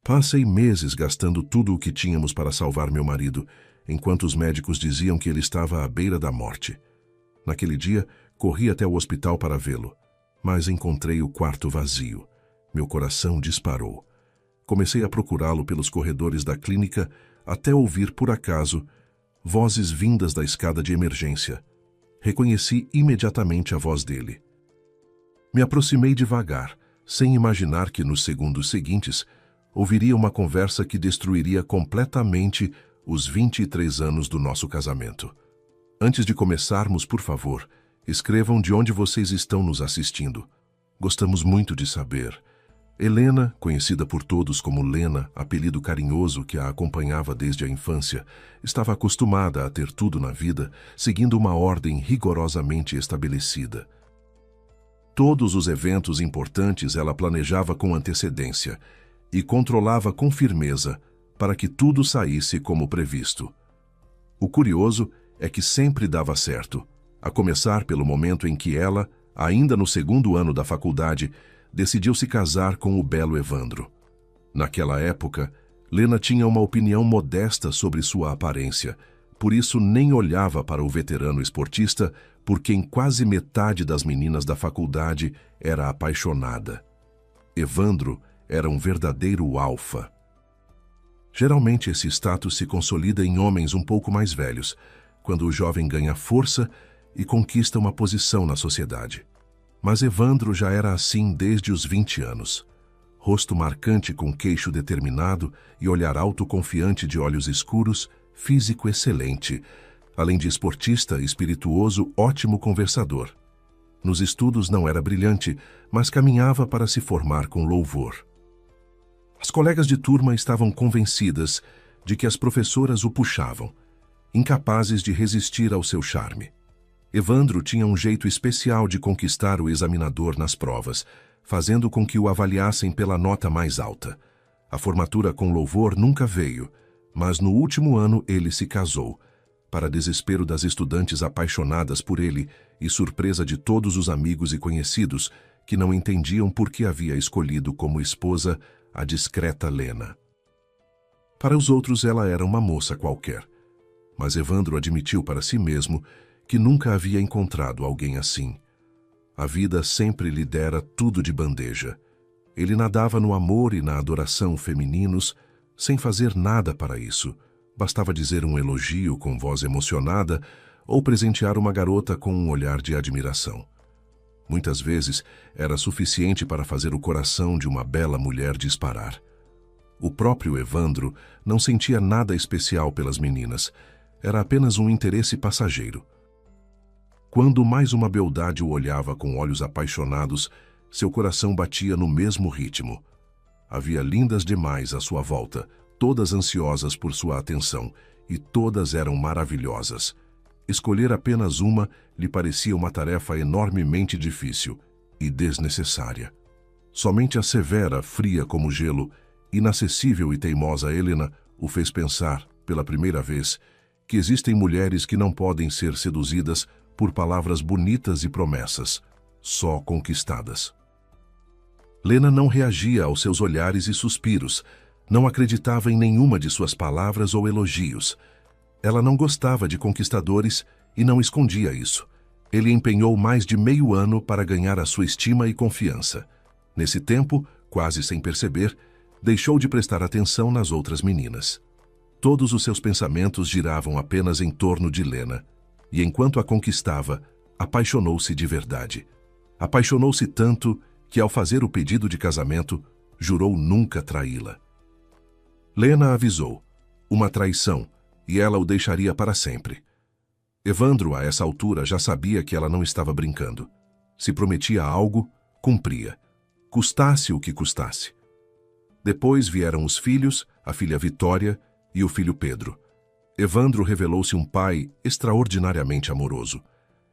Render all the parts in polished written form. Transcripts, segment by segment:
Passei meses gastando tudo o que tínhamos para salvar meu marido, enquanto os médicos diziam que ele estava à beira da morte. Naquele dia, corri até o hospital para vê-lo, mas encontrei o quarto vazio. Meu coração disparou. Comecei a procurá-lo pelos corredores da clínica até ouvir, por acaso, vozes vindas da escada de emergência. Reconheci imediatamente a voz dele. Me aproximei devagar, sem imaginar que nos segundos seguintes ouviria uma conversa que destruiria completamente os 23 anos do nosso casamento. Antes de começarmos, por favor, escrevam de onde vocês estão nos assistindo. Gostamos muito de saber. Helena, conhecida por todos como Lena, apelido carinhoso que a acompanhava desde a infância, estava acostumada a ter tudo na vida, seguindo uma ordem rigorosamente estabelecida. Todos os eventos importantes ela planejava com antecedência e controlava com firmeza para que tudo saísse como previsto. O curioso é que sempre dava certo, a começar pelo momento em que ela, ainda no segundo ano da faculdade, decidiu se casar com o belo Evandro. Naquela época, Lena tinha uma opinião modesta sobre sua aparência, por isso nem olhava para o veterano esportista, por quem quase metade das meninas da faculdade era apaixonada. Evandro era um verdadeiro alfa. Geralmente esse status se consolida em homens um pouco mais velhos, quando o jovem ganha força e conquista uma posição na sociedade. Mas Evandro já era assim desde os 20 anos. Rosto marcante com queixo determinado e olhar autoconfiante de olhos escuros, físico excelente, além de esportista, espirituoso, ótimo conversador. Nos estudos não era brilhante, mas caminhava para se formar com louvor. As colegas de turma estavam convencidas de que as professoras o puxavam, incapazes de resistir ao seu charme. Evandro tinha um jeito especial de conquistar o examinador nas provas, fazendo com que o avaliassem pela nota mais alta. A formatura com louvor nunca veio, mas no último ano ele se casou, para desespero das estudantes apaixonadas por ele e surpresa de todos os amigos e conhecidos que não entendiam por que havia escolhido como esposa a discreta Lena. Para os outros ela era uma moça qualquer, mas Evandro admitiu para si mesmo que nunca havia encontrado alguém assim. A vida sempre lhe dera tudo de bandeja. Ele nadava no amor e na adoração femininos, sem fazer nada para isso. Bastava dizer um elogio com voz emocionada ou presentear uma garota com um olhar de admiração. Muitas vezes era suficiente para fazer o coração de uma bela mulher disparar. O próprio Evandro não sentia nada especial pelas meninas. Era apenas um interesse passageiro. Quando mais uma beldade o olhava com olhos apaixonados, seu coração batia no mesmo ritmo. Havia lindas demais à sua volta, todas ansiosas por sua atenção, e todas eram maravilhosas. Escolher apenas uma lhe parecia uma tarefa enormemente difícil e desnecessária. Somente a severa, fria como gelo, inacessível e teimosa Helena o fez pensar, pela primeira vez, que existem mulheres que não podem ser seduzidas por palavras bonitas e promessas, só conquistadas. Lena não reagia aos seus olhares e suspiros, não acreditava em nenhuma de suas palavras ou elogios. Ela não gostava de conquistadores e não escondia isso. Ele empenhou mais de meio ano para ganhar a sua estima e confiança. Nesse tempo, quase sem perceber, deixou de prestar atenção nas outras meninas. Todos os seus pensamentos giravam apenas em torno de Lena. E enquanto a conquistava, apaixonou-se de verdade. Apaixonou-se tanto que, ao fazer o pedido de casamento, jurou nunca traí-la. Lena avisou, uma traição, e ela o deixaria para sempre. Evandro, a essa altura, já sabia que ela não estava brincando. Se prometia algo, cumpria, custasse o que custasse. Depois vieram os filhos, a filha Vitória e o filho Pedro. Evandro revelou-se um pai extraordinariamente amoroso.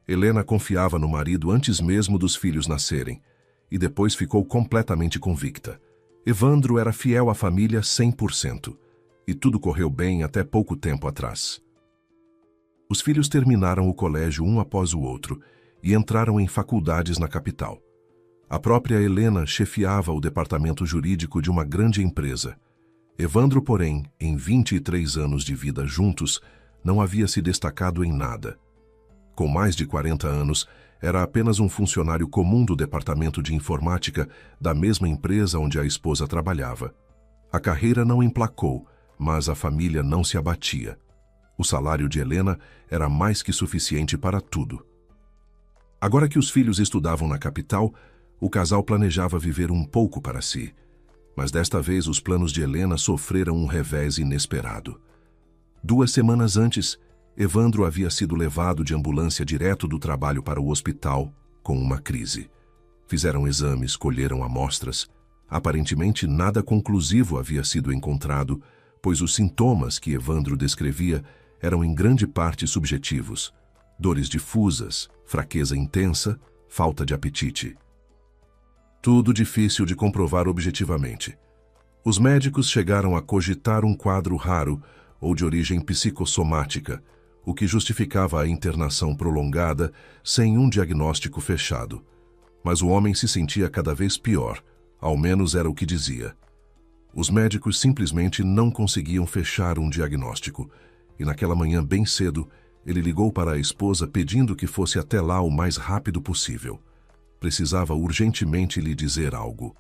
Helena confiava no marido antes mesmo dos filhos nascerem, e depois ficou completamente convicta. Evandro era fiel à família 100%, e tudo correu bem até pouco tempo atrás. Os filhos terminaram o colégio um após o outro e entraram em faculdades na capital. A própria Helena chefiava o departamento jurídico de uma grande empresa. Evandro, porém, em 23 anos de vida juntos, não havia se destacado em nada. Com mais de 40 anos, era apenas um funcionário comum do departamento de informática da mesma empresa onde a esposa trabalhava. A carreira não emplacou, mas a família não se abatia. O salário de Helena era mais que suficiente para tudo. Agora que os filhos estudavam na capital, o casal planejava viver um pouco para si. Mas desta vez os planos de Helena sofreram um revés inesperado. 2 semanas antes, Evandro havia sido levado de ambulância direto do trabalho para o hospital com uma crise. Fizeram exames, colheram amostras. Aparentemente nada conclusivo havia sido encontrado, pois os sintomas que Evandro descrevia eram em grande parte subjetivos. Dores difusas, fraqueza intensa, falta de apetite. Tudo difícil de comprovar objetivamente. Os médicos chegaram a cogitar um quadro raro ou de origem psicossomática, o que justificava a internação prolongada sem um diagnóstico fechado. Mas o homem se sentia cada vez pior, ao menos era o que dizia. Os médicos simplesmente não conseguiam fechar um diagnóstico, e naquela manhã bem cedo, ele ligou para a esposa pedindo que fosse até lá o mais rápido possível. Precisava urgentemente lhe dizer algo.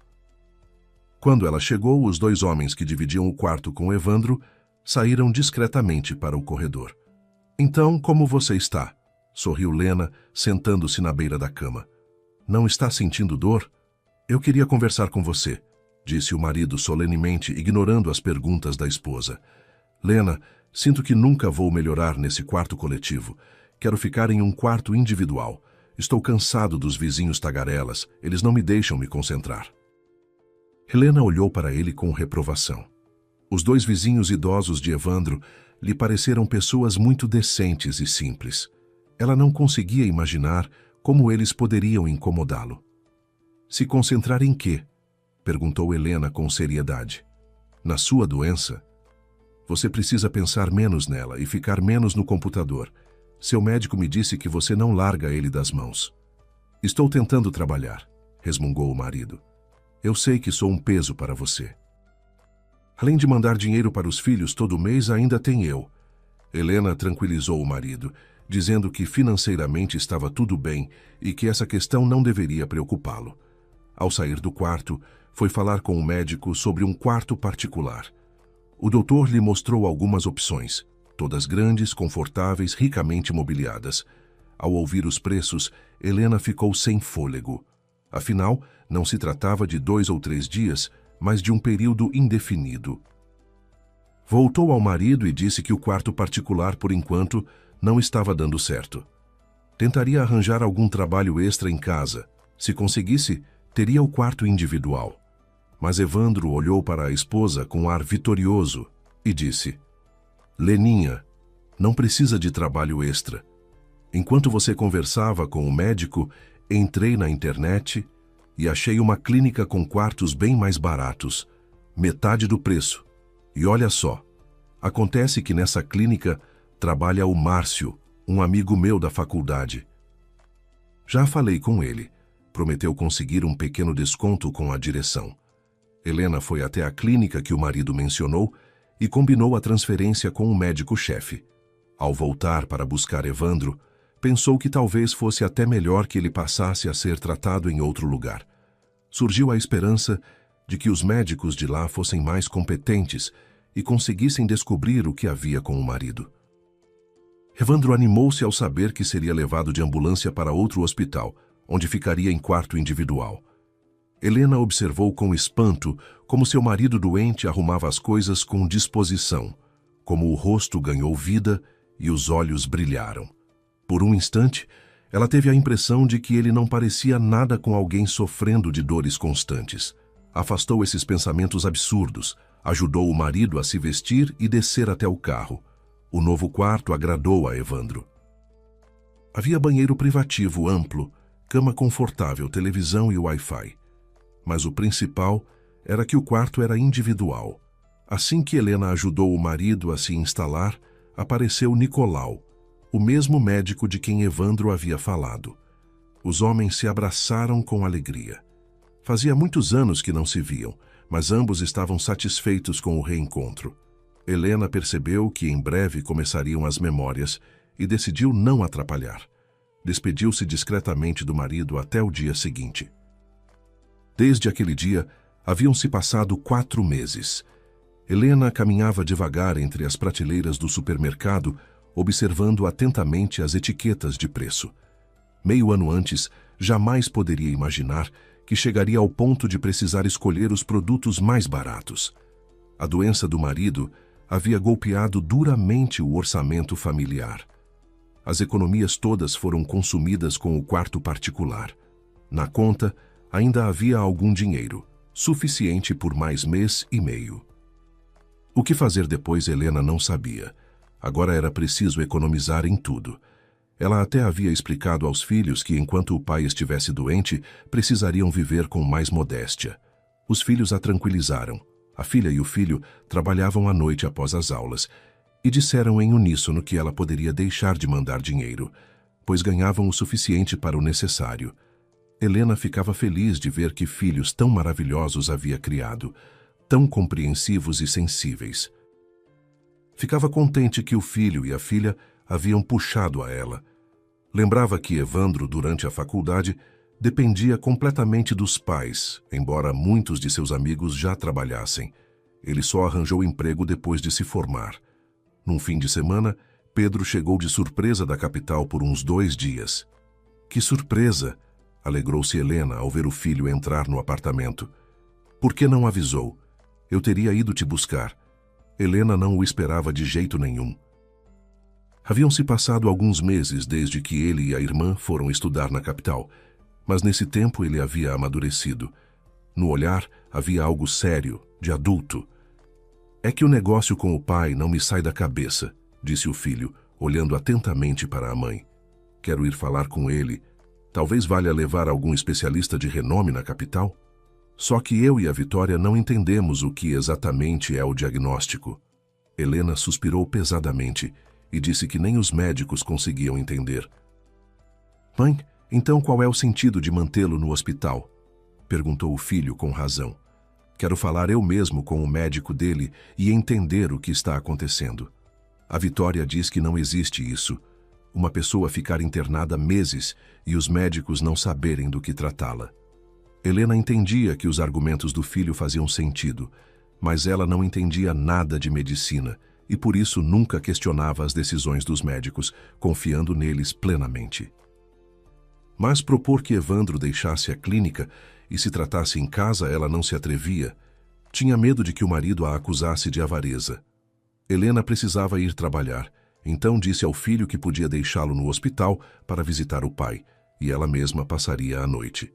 Quando ela chegou, os 2 homens que dividiam o quarto com Evandro saíram discretamente para o corredor. "Então, como você está?" sorriu Lena, sentando-se na beira da cama. "Não está sentindo dor? Eu queria conversar com você", disse o marido solenemente, ignorando as perguntas da esposa. "Lena, sinto que nunca vou melhorar nesse quarto coletivo. Quero ficar em um quarto individual. Estou cansado dos vizinhos tagarelas, eles não me deixam me concentrar." Helena olhou para ele com reprovação. Os 2 vizinhos idosos de Evandro lhe pareceram pessoas muito decentes e simples. Ela não conseguia imaginar como eles poderiam incomodá-lo. "Se concentrar em quê?" perguntou Helena com seriedade. "Na sua doença? Você precisa pensar menos nela e ficar menos no computador. Seu médico me disse que você não larga ele das mãos." "Estou tentando trabalhar", resmungou o marido. "Eu sei que sou um peso para você. Além de mandar dinheiro para os filhos todo mês, ainda tem eu." Helena tranquilizou o marido, dizendo que financeiramente estava tudo bem e que essa questão não deveria preocupá-lo. Ao sair do quarto, foi falar com o médico sobre um quarto particular. O doutor lhe mostrou algumas opções, todas grandes, confortáveis, ricamente mobiliadas. Ao ouvir os preços, Helena ficou sem fôlego. Afinal, não se tratava de 2 ou 3 dias, mas de um período indefinido. Voltou ao marido e disse que o quarto particular, por enquanto, não estava dando certo. Tentaria arranjar algum trabalho extra em casa. Se conseguisse, teria o quarto individual. Mas Evandro olhou para a esposa com ar vitorioso e disse: "Leninha, não precisa de trabalho extra. Enquanto você conversava com o médico, entrei na internet e achei uma clínica com quartos bem mais baratos, metade do preço. E olha só, acontece que nessa clínica trabalha o Márcio, um amigo meu da faculdade. Já falei com ele, prometeu conseguir um pequeno desconto com a direção." Helena foi até a clínica que o marido mencionou e combinou a transferência com o médico-chefe. Ao voltar para buscar Evandro, pensou que talvez fosse até melhor que ele passasse a ser tratado em outro lugar. Surgiu a esperança de que os médicos de lá fossem mais competentes e conseguissem descobrir o que havia com o marido. Evandro animou-se ao saber que seria levado de ambulância para outro hospital, onde ficaria em quarto individual. Helena observou com espanto como seu marido doente arrumava as coisas com disposição, como o rosto ganhou vida e os olhos brilharam. Por um instante, ela teve a impressão de que ele não parecia nada com alguém sofrendo de dores constantes. Afastou esses pensamentos absurdos, ajudou o marido a se vestir e descer até o carro. O novo quarto agradou a Evandro. Havia banheiro privativo amplo, cama confortável, televisão e Wi-Fi. Mas o principal era que o quarto era individual. Assim que Helena ajudou o marido a se instalar, apareceu Nicolau, o mesmo médico de quem Evandro havia falado. Os homens se abraçaram com alegria. Fazia muitos anos que não se viam, mas ambos estavam satisfeitos com o reencontro. Helena percebeu que em breve começariam as memórias e decidiu não atrapalhar. Despediu-se discretamente do marido até o dia seguinte. Desde aquele dia, haviam-se passado 4 meses. Helena caminhava devagar entre as prateleiras do supermercado, observando atentamente as etiquetas de preço. Meio ano antes, jamais poderia imaginar que chegaria ao ponto de precisar escolher os produtos mais baratos. A doença do marido havia golpeado duramente o orçamento familiar. As economias todas foram consumidas com o quarto particular. Na conta, ainda havia algum dinheiro, suficiente por mais mês e meio. O que fazer depois Helena não sabia. Agora era preciso economizar em tudo. Ela até havia explicado aos filhos que, enquanto o pai estivesse doente, precisariam viver com mais modéstia. Os filhos a tranquilizaram. A filha e o filho trabalhavam à noite após as aulas e disseram em uníssono que ela poderia deixar de mandar dinheiro, pois ganhavam o suficiente para o necessário. Helena ficava feliz de ver que filhos tão maravilhosos havia criado, tão compreensivos e sensíveis. Ficava contente que o filho e a filha haviam puxado a ela. Lembrava que Evandro, durante a faculdade, dependia completamente dos pais, embora muitos de seus amigos já trabalhassem. Ele só arranjou emprego depois de se formar. Num fim de semana, Pedro chegou de surpresa da capital por uns 2 dias. Que surpresa! Alegrou-se Helena ao ver o filho entrar no apartamento. Por que não avisou? Eu teria ido te buscar. Helena não o esperava de jeito nenhum. Haviam-se passado alguns meses desde que ele e a irmã foram estudar na capital, mas nesse tempo ele havia amadurecido. No olhar havia algo sério, de adulto. É que o negócio com o pai não me sai da cabeça, disse o filho, olhando atentamente para a mãe. Quero ir falar com ele. Talvez valha levar algum especialista de renome na capital? Só que eu e a Vitória não entendemos o que exatamente é o diagnóstico. Helena suspirou pesadamente e disse que nem os médicos conseguiam entender. Mãe, então qual é o sentido de mantê-lo no hospital? Perguntou o filho com razão. Quero falar eu mesmo com o médico dele e entender o que está acontecendo. A Vitória diz que não existe isso. Uma pessoa ficar internada meses e os médicos não saberem do que tratá-la. Helena entendia que os argumentos do filho faziam sentido, mas ela não entendia nada de medicina e por isso nunca questionava as decisões dos médicos, confiando neles plenamente. Mas propor que Evandro deixasse a clínica e se tratasse em casa ela não se atrevia. Tinha medo de que o marido a acusasse de avareza. Helena precisava ir trabalhar, então disse ao filho que podia deixá-lo no hospital para visitar o pai, e ela mesma passaria a noite.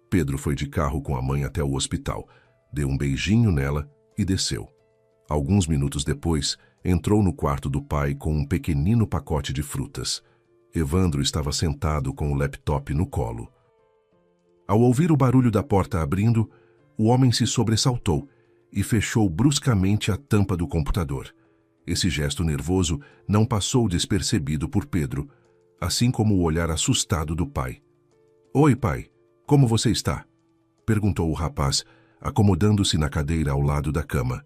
Pedro foi de carro com a mãe até o hospital, deu um beijinho nela e desceu. Alguns minutos depois, entrou no quarto do pai com um pequenino pacote de frutas. Evandro estava sentado com o laptop no colo. Ao ouvir o barulho da porta abrindo, o homem se sobressaltou e fechou bruscamente a tampa do computador. Esse gesto nervoso não passou despercebido por Pedro, assim como o olhar assustado do pai. Oi, pai, como você está? Perguntou o rapaz, acomodando-se na cadeira ao lado da cama.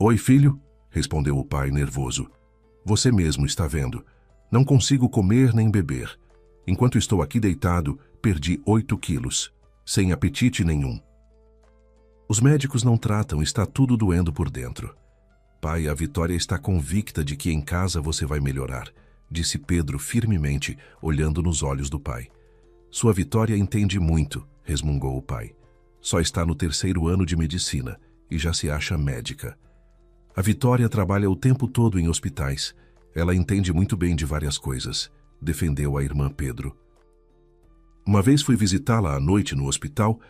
Oi, filho, respondeu o pai nervoso. Você mesmo está vendo. Não consigo comer nem beber. Enquanto estou aqui deitado, perdi 8 quilos, sem apetite nenhum. Os médicos não tratam, está tudo doendo por dentro. Pai, a Vitória está convicta de que em casa você vai melhorar, disse Pedro firmemente, olhando nos olhos do pai. Sua Vitória entende muito, resmungou o pai. Só está no 3º ano de medicina e já se acha médica. A Vitória trabalha o tempo todo em hospitais. Ela entende muito bem de várias coisas, defendeu a irmã Pedro. Uma vez fui visitá-la à noite no hospital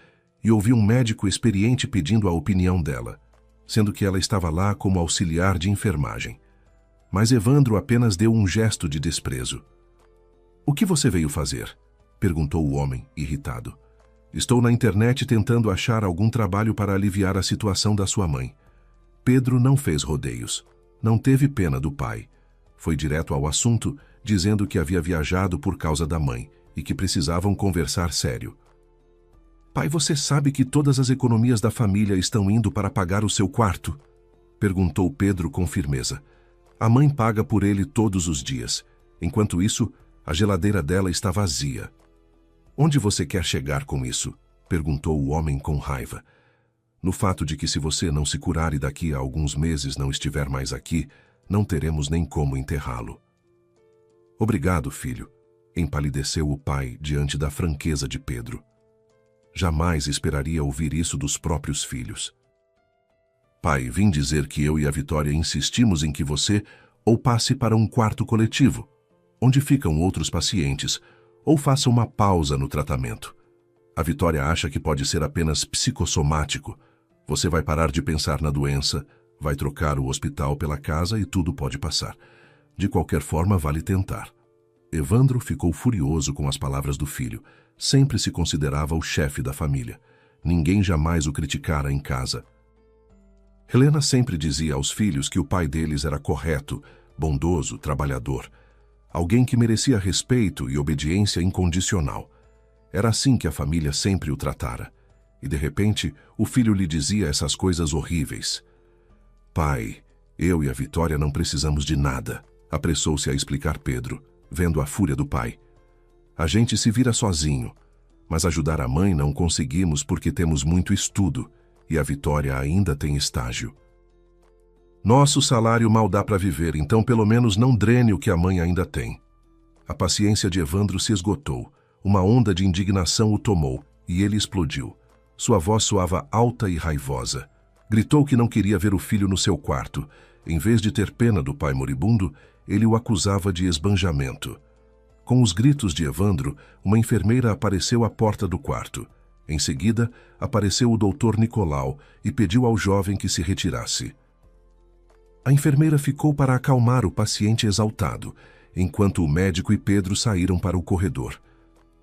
e ouvi um médico experiente pedindo a opinião dela, sendo que ela estava lá como auxiliar de enfermagem. Mas Evandro apenas deu um gesto de desprezo. O que você veio fazer? Perguntou o homem, irritado. Estou na internet tentando achar algum trabalho para aliviar a situação da sua mãe. Pedro não fez rodeios. Não teve pena do pai. Foi direto ao assunto, dizendo que havia viajado por causa da mãe e que precisavam conversar sério. Pai, você sabe que todas as economias da família estão indo para pagar o seu quarto? Perguntou Pedro com firmeza. A mãe paga por ele todos os dias. Enquanto isso, a geladeira dela está vazia. Onde você quer chegar com isso? Perguntou o homem com raiva. No fato de que se você não se curar e daqui a alguns meses não estiver mais aqui, não teremos nem como enterrá-lo. Obrigado, filho, empalideceu o pai diante da franqueza de Pedro. Jamais esperaria ouvir isso dos próprios filhos. Pai, vim dizer que eu e a Vitória insistimos em que você ou passe para um quarto coletivo, onde ficam outros pacientes, ou faça uma pausa no tratamento. A Vitória acha que pode ser apenas psicossomático. Você vai parar de pensar na doença, vai trocar o hospital pela casa e tudo pode passar. De qualquer forma, vale tentar. Evandro ficou furioso com as palavras do filho. Sempre se considerava o chefe da família. Ninguém jamais o criticara em casa. Helena sempre dizia aos filhos que o pai deles era correto, bondoso, trabalhador. Alguém que merecia respeito e obediência incondicional. Era assim que a família sempre o tratara. E de repente, o filho lhe dizia essas coisas horríveis. Pai, eu e a Vitória não precisamos de nada, apressou-se a explicar Pedro, vendo a fúria do pai. A gente se vira sozinho, mas ajudar a mãe não conseguimos porque temos muito estudo e a Vitória ainda tem estágio. Nosso salário mal dá para viver, então pelo menos não drene o que a mãe ainda tem. A paciência de Evandro se esgotou, uma onda de indignação o tomou e ele explodiu. Sua voz soava alta e raivosa. Gritou que não queria ver o filho no seu quarto. Em vez de ter pena do pai moribundo, ele o acusava de esbanjamento. Com os gritos de Evandro, uma enfermeira apareceu à porta do quarto. Em seguida, apareceu o doutor Nicolau e pediu ao jovem que se retirasse. A enfermeira ficou para acalmar o paciente exaltado, enquanto o médico e Pedro saíram para o corredor.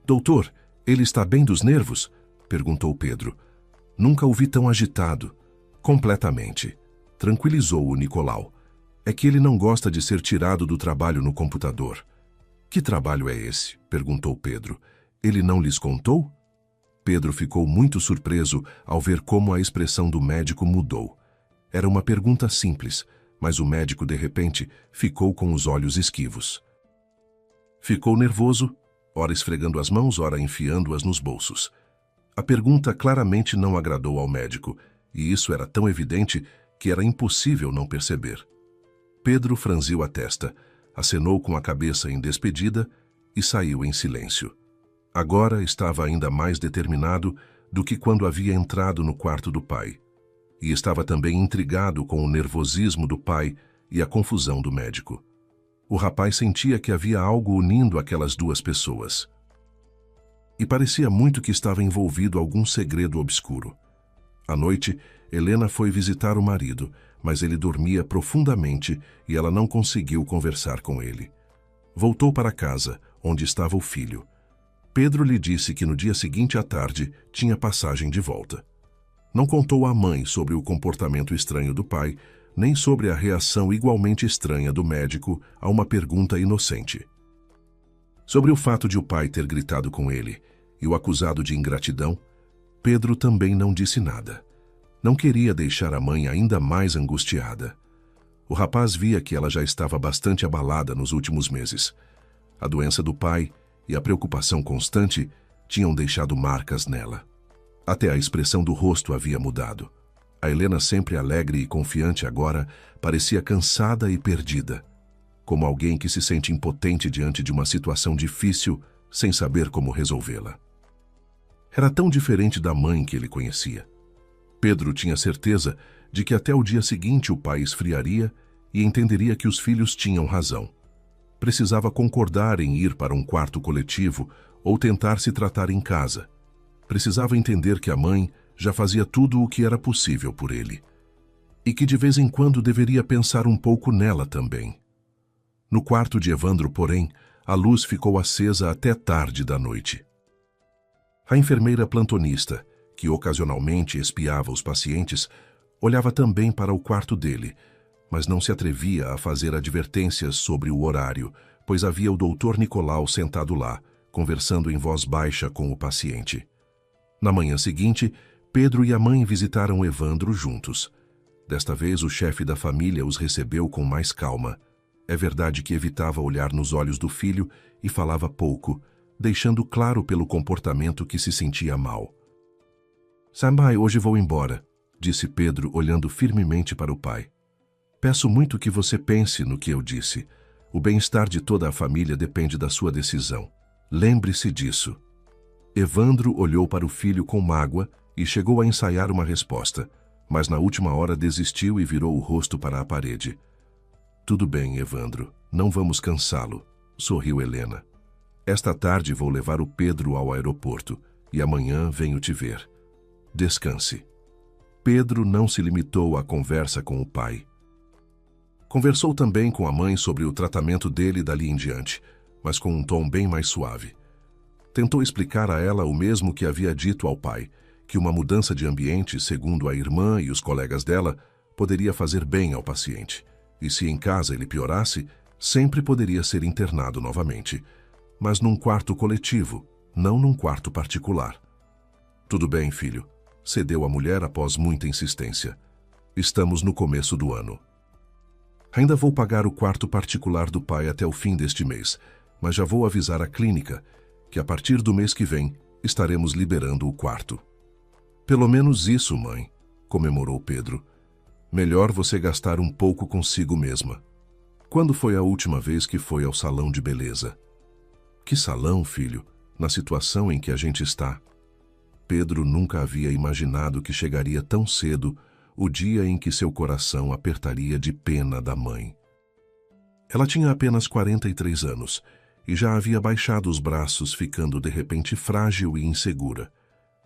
Doutor, ele está bem dos nervos? Perguntou Pedro. Nunca o vi tão agitado. Completamente. Tranquilizou-o Nicolau. É que ele não gosta de ser tirado do trabalho no computador. Que trabalho é esse? Perguntou Pedro. Ele não lhes contou? Pedro ficou muito surpreso ao ver como a expressão do médico mudou. Era uma pergunta simples, mas o médico, de repente, ficou com os olhos esquivos. Ficou nervoso, ora esfregando as mãos, ora enfiando-as nos bolsos. A pergunta claramente não agradou ao médico, e isso era tão evidente que era impossível não perceber. Pedro franziu a testa, acenou com a cabeça em despedida e saiu em silêncio. Agora estava ainda mais determinado do que quando havia entrado no quarto do pai. E estava também intrigado com o nervosismo do pai e a confusão do médico. O rapaz sentia que havia algo unindo aquelas duas pessoas. E parecia muito que estava envolvido algum segredo obscuro. À noite, Helena foi visitar o marido, mas ele dormia profundamente e ela não conseguiu conversar com ele. Voltou para casa, onde estava o filho. Pedro lhe disse que no dia seguinte à tarde tinha passagem de volta. Não contou à mãe sobre o comportamento estranho do pai, nem sobre a reação igualmente estranha do médico a uma pergunta inocente. Sobre o fato de o pai ter gritado com ele e o acusado de ingratidão, Pedro também não disse nada. Não queria deixar a mãe ainda mais angustiada. O rapaz via que ela já estava bastante abalada nos últimos meses. A doença do pai e a preocupação constante tinham deixado marcas nela. Até a expressão do rosto havia mudado. A Helena, sempre alegre e confiante agora, parecia cansada e perdida, como alguém que se sente impotente diante de uma situação difícil sem saber como resolvê-la. Era tão diferente da mãe que ele conhecia. Pedro tinha certeza de que até o dia seguinte o pai esfriaria e entenderia que os filhos tinham razão. Precisava concordar em ir para um quarto coletivo ou tentar se tratar em casa. Precisava entender que a mãe já fazia tudo o que era possível por ele. E que de vez em quando deveria pensar um pouco nela também. No quarto de Evandro, porém, a luz ficou acesa até tarde da noite. A enfermeira plantonista, que ocasionalmente espiava os pacientes, olhava também para o quarto dele, mas não se atrevia a fazer advertências sobre o horário, pois havia o doutor Nicolau sentado lá, conversando em voz baixa com o paciente. Na manhã seguinte, Pedro e a mãe visitaram Evandro juntos. Desta vez, o chefe da família os recebeu com mais calma. É verdade que evitava olhar nos olhos do filho e falava pouco, deixando claro pelo comportamento que se sentia mal. "Sambai, hoje vou embora", disse Pedro, olhando firmemente para o pai. "Peço muito que você pense no que eu disse. O bem-estar de toda a família depende da sua decisão. Lembre-se disso." Evandro olhou para o filho com mágoa e chegou a ensaiar uma resposta, mas na última hora desistiu e virou o rosto para a parede. "Tudo bem, Evandro, não vamos cansá-lo", sorriu Helena. "Esta tarde vou levar o Pedro ao aeroporto e amanhã venho te ver. Descanse." Pedro não se limitou à conversa com o pai. Conversou também com a mãe sobre o tratamento dele dali em diante, mas com um tom bem mais suave. Tentou explicar a ela o mesmo que havia dito ao pai, que uma mudança de ambiente, segundo a irmã e os colegas dela, poderia fazer bem ao paciente, e se em casa ele piorasse, sempre poderia ser internado novamente, mas num quarto coletivo, não num quarto particular. "Tudo bem, filho", cedeu a mulher após muita insistência. "Estamos no começo do ano. Ainda vou pagar o quarto particular do pai até o fim deste mês, mas já vou avisar a clínica que a partir do mês que vem estaremos liberando o quarto." "Pelo menos isso, mãe", comemorou Pedro. "Melhor você gastar um pouco consigo mesma. Quando foi a última vez que foi ao salão de beleza?" "Que salão, filho, na situação em que a gente está?" Pedro nunca havia imaginado que chegaria tão cedo o dia em que seu coração apertaria de pena da mãe. Ela tinha apenas 43 anos e já havia baixado os braços, ficando de repente frágil e insegura.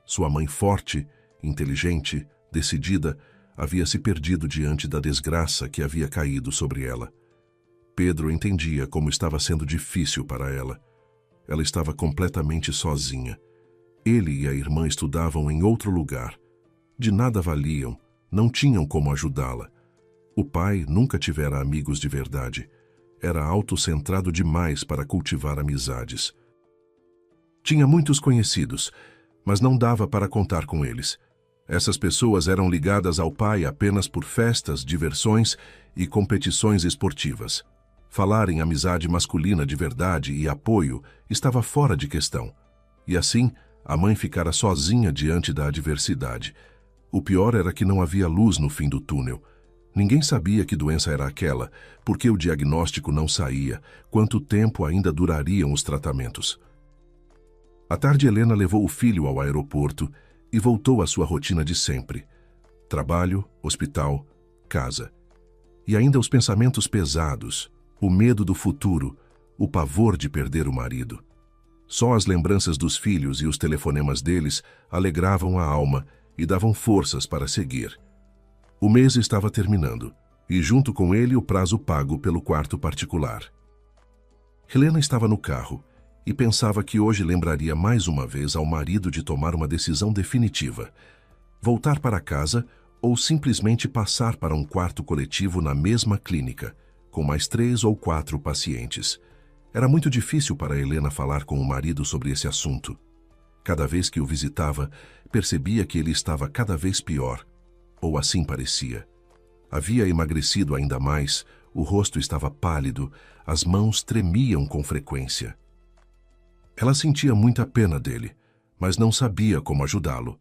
Sua mãe forte, inteligente, decidida, havia se perdido diante da desgraça que havia caído sobre ela. Pedro entendia como estava sendo difícil para ela. Ela estava completamente sozinha. Ele e a irmã estudavam em outro lugar. De nada valiam, não tinham como ajudá-la. O pai nunca tivera amigos de verdade. Era autocentrado demais para cultivar amizades. Tinha muitos conhecidos, mas não dava para contar com eles. Essas pessoas eram ligadas ao pai apenas por festas, diversões e competições esportivas. Falar em amizade masculina de verdade e apoio estava fora de questão. E assim, a mãe ficara sozinha diante da adversidade. O pior era que não havia luz no fim do túnel. Ninguém sabia que doença era aquela, porque o diagnóstico não saía, quanto tempo ainda durariam os tratamentos. À tarde, Helena levou o filho ao aeroporto e voltou à sua rotina de sempre. Trabalho, hospital, casa. E ainda os pensamentos pesados, o medo do futuro, o pavor de perder o marido. Só as lembranças dos filhos e os telefonemas deles alegravam a alma e davam forças para seguir. O mês estava terminando, e junto com ele o prazo pago pelo quarto particular. Helena estava no carro e pensava que hoje lembraria mais uma vez ao marido de tomar uma decisão definitiva: voltar para casa ou simplesmente passar para um quarto coletivo na mesma clínica, com mais 3 ou 4 pacientes. Era muito difícil para Helena falar com o marido sobre esse assunto. Cada vez que o visitava, percebia que ele estava cada vez pior, ou assim parecia. Havia emagrecido ainda mais, o rosto estava pálido, as mãos tremiam com frequência. Ela sentia muita pena dele, mas não sabia como ajudá-lo.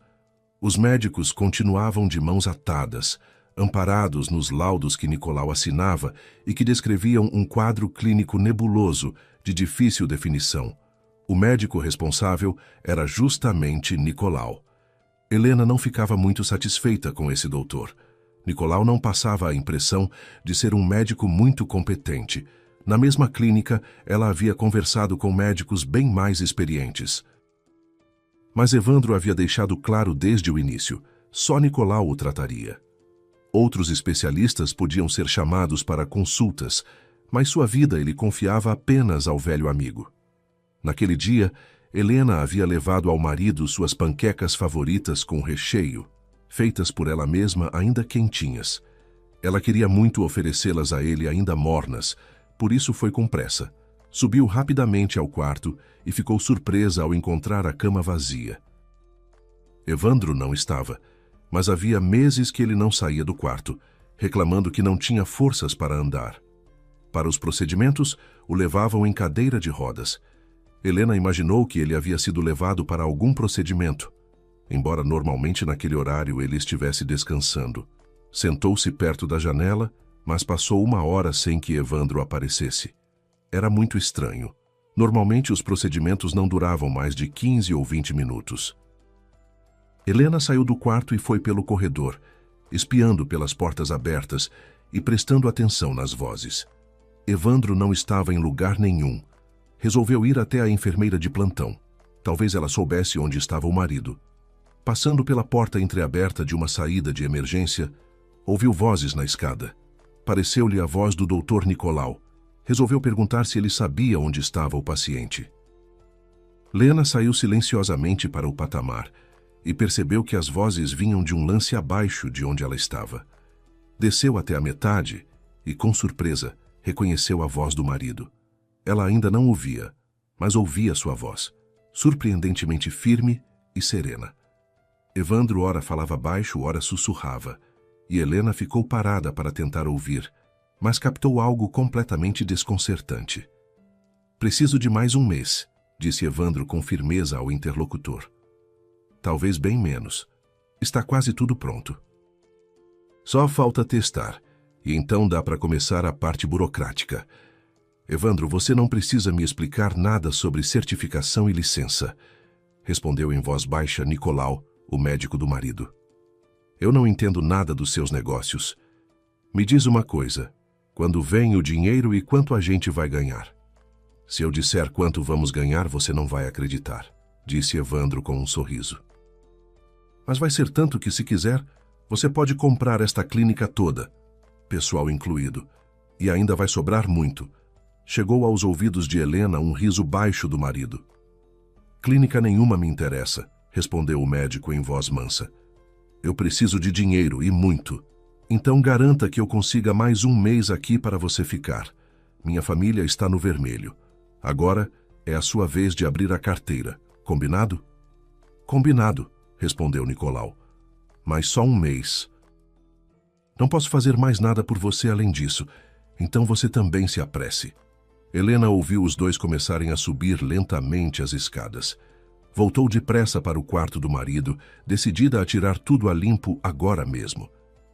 Os médicos continuavam de mãos atadas, amparados nos laudos que Nicolau assinava e que descreviam um quadro clínico nebuloso, de difícil definição. O médico responsável era justamente Nicolau. Helena não ficava muito satisfeita com esse doutor. Nicolau não passava a impressão de ser um médico muito competente. Na mesma clínica, ela havia conversado com médicos bem mais experientes. Mas Evandro havia deixado claro desde o início: só Nicolau o trataria. Outros especialistas podiam ser chamados para consultas, mas sua vida ele confiava apenas ao velho amigo. Naquele dia, Helena havia levado ao marido suas panquecas favoritas com recheio, feitas por ela mesma ainda quentinhas. Ela queria muito oferecê-las a ele ainda mornas, por isso foi com pressa. Subiu rapidamente ao quarto e ficou surpresa ao encontrar a cama vazia. Evandro não estava, mas havia meses que ele não saía do quarto, reclamando que não tinha forças para andar. Para os procedimentos, o levavam em cadeira de rodas. Helena imaginou que ele havia sido levado para algum procedimento, embora normalmente naquele horário ele estivesse descansando. Sentou-se perto da janela, mas passou 1 hora sem que Evandro aparecesse. Era muito estranho. Normalmente os procedimentos não duravam mais de 15 ou 20 minutos. Helena saiu do quarto e foi pelo corredor, espiando pelas portas abertas e prestando atenção nas vozes. Evandro não estava em lugar nenhum. Resolveu ir até a enfermeira de plantão. Talvez ela soubesse onde estava o marido. Passando pela porta entreaberta de uma saída de emergência, ouviu vozes na escada. Pareceu-lhe a voz do Dr. Nicolau. Resolveu perguntar se ele sabia onde estava o paciente. Lena saiu silenciosamente para o patamar e percebeu que as vozes vinham de um lance abaixo de onde ela estava. Desceu até a metade e, com surpresa, reconheceu a voz do marido. Ela ainda não o via, mas ouvia sua voz, surpreendentemente firme e serena. Evandro ora falava baixo, ora sussurrava, e Helena ficou parada para tentar ouvir, mas captou algo completamente desconcertante. "Preciso de mais 1 mês", disse Evandro com firmeza ao interlocutor. "Talvez bem menos. Está quase tudo pronto. Só falta testar, e então dá para começar a parte burocrática. Evandro, você não precisa me explicar nada sobre certificação e licença", respondeu em voz baixa Nicolau, o médico do marido. "Eu não entendo nada dos seus negócios. Me diz uma coisa, quando vem o dinheiro e quanto a gente vai ganhar?" "Se eu disser quanto vamos ganhar, você não vai acreditar", disse Evandro com um sorriso. "Mas vai ser tanto que, se quiser, você pode comprar esta clínica toda, pessoal incluído, e ainda vai sobrar muito." Chegou aos ouvidos de Helena um riso baixo do marido. "Clínica nenhuma me interessa", respondeu o médico em voz mansa. "Eu preciso de dinheiro, e muito. Então garanta que eu consiga mais 1 mês aqui para você ficar. Minha família está no vermelho. Agora é a sua vez de abrir a carteira. Combinado?" "Combinado", respondeu Nicolau. "Mas só 1 mês. Não posso fazer mais nada por você além disso, então você também se apresse." Helena ouviu os dois começarem a subir lentamente as escadas. Voltou depressa para o quarto do marido, decidida a tirar tudo a limpo agora mesmo.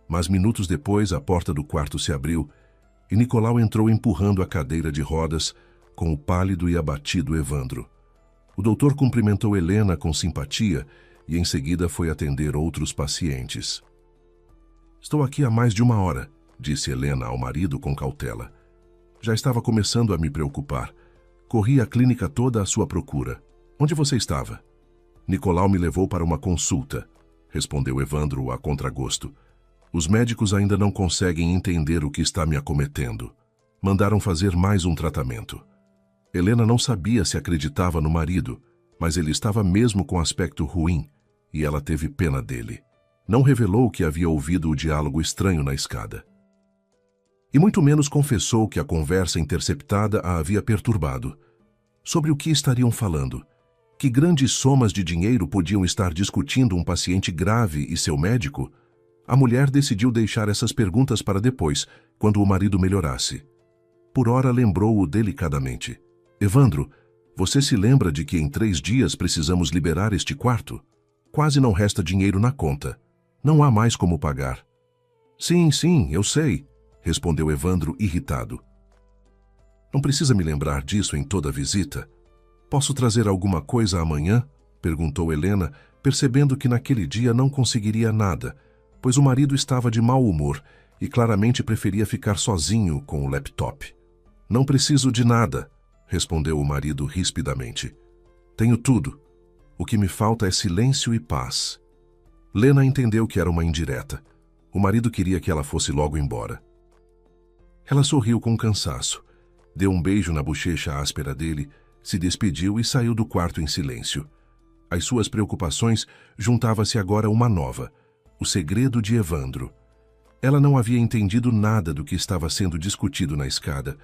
Mas minutos depois a porta do quarto se abriu e Nicolau entrou empurrando a cadeira de rodas com o pálido e abatido Evandro. O doutor cumprimentou Helena com simpatia e em seguida foi atender outros pacientes. "Estou aqui há mais de 1 hora", disse Helena ao marido com cautela. "Já estava começando a me preocupar. Corri a clínica toda à sua procura. Onde você estava?" "Nicolau me levou para uma consulta", respondeu Evandro a contragosto. "Os médicos ainda não conseguem entender o que está me acometendo. Mandaram fazer mais um tratamento." Helena não sabia se acreditava no marido, mas ele estava mesmo com aspecto ruim, e ela teve pena dele. Não revelou que havia ouvido o diálogo estranho na escada. E muito menos confessou que a conversa interceptada a havia perturbado. Sobre o que estariam falando? Que grandes somas de dinheiro podiam estar discutindo um paciente grave e seu médico? A mulher decidiu deixar essas perguntas para depois, quando o marido melhorasse. Por ora lembrou-o delicadamente. "Evandro, você se lembra de que em 3 dias precisamos liberar este quarto? Quase não resta dinheiro na conta. Não há mais como pagar." Sim, eu sei", respondeu Evandro irritado. "Não precisa me lembrar disso em toda visita. Posso trazer alguma coisa amanhã?" perguntou Helena, percebendo que naquele dia não conseguiria nada, pois o marido estava de mau humor e claramente preferia ficar sozinho com o laptop. "Não preciso de nada", respondeu o marido rispidamente. "Tenho tudo. O que me falta é silêncio e paz." Lena entendeu que era uma indireta. O marido queria que ela fosse logo embora. Ela sorriu com cansaço, deu um beijo na bochecha áspera dele, se despediu e saiu do quarto em silêncio. Às suas preocupações juntava-se agora uma nova, o segredo de Evandro. Ela não havia entendido nada do que estava sendo discutido na escada,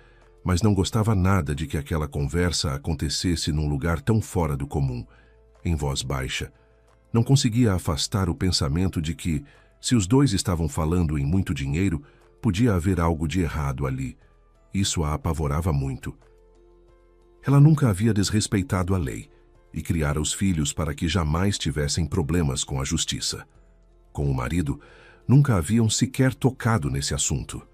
mas não gostava nada de que aquela conversa acontecesse num lugar tão fora do comum. Em voz baixa, Não conseguia afastar o pensamento de que, se os dois estavam falando em muito dinheiro, podia haver algo de errado ali. Isso a apavorava muito. Ela nunca havia desrespeitado a lei e criara os filhos para que jamais tivessem problemas com a justiça. Com o marido, nunca haviam sequer tocado nesse assunto.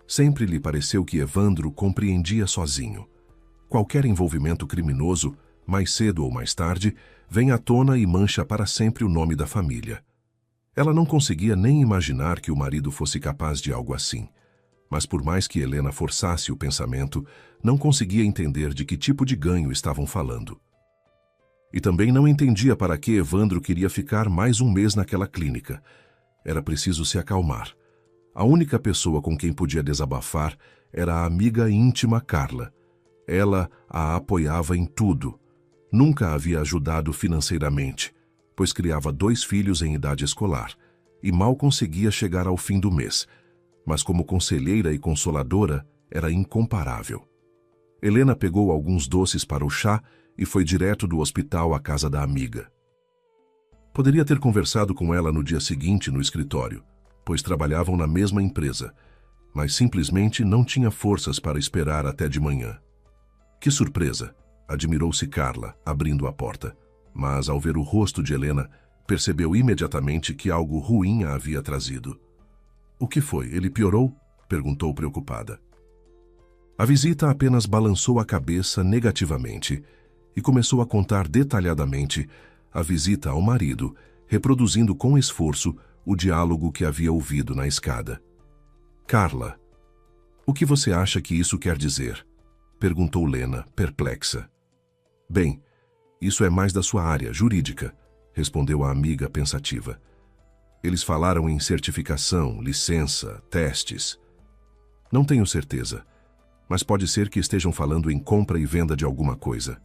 Sempre lhe pareceu que Evandro compreendia sozinho. Qualquer envolvimento criminoso, mais cedo ou mais tarde, vem à tona e mancha para sempre o nome da família. Ela não conseguia nem imaginar que o marido fosse capaz de algo assim. Mas por mais que Helena forçasse o pensamento, não conseguia entender de que tipo de ganho estavam falando. E também não entendia para que Evandro queria ficar mais um mês naquela clínica. Era preciso se acalmar. A única pessoa com quem podia desabafar era a amiga íntima Carla. Ela a apoiava em tudo. Nunca a havia ajudado financeiramente, pois criava 2 filhos em idade escolar e mal conseguia chegar ao fim do mês. Mas como conselheira e consoladora, era incomparável. Helena pegou alguns doces para o chá e foi direto do hospital à casa da amiga. Poderia ter conversado com ela no dia seguinte no escritório, pois trabalhavam na mesma empresa, mas simplesmente não tinha forças para esperar até de manhã. Que surpresa! Admirou-se Carla, abrindo a porta, mas ao ver o rosto de Helena, percebeu imediatamente que algo ruim a havia trazido. O que foi? Ele piorou? Perguntou preocupada. A visita apenas balançou a cabeça negativamente e começou a contar detalhadamente a visita ao marido, reproduzindo com esforço o diálogo que havia ouvido na escada. Carla, o que você acha que isso quer dizer? Perguntou Lena, perplexa. Bem, isso é mais da sua área, jurídica, respondeu a amiga pensativa. Eles falaram em certificação, licença, testes. Não tenho certeza, mas pode ser que estejam falando em compra e venda de alguma coisa.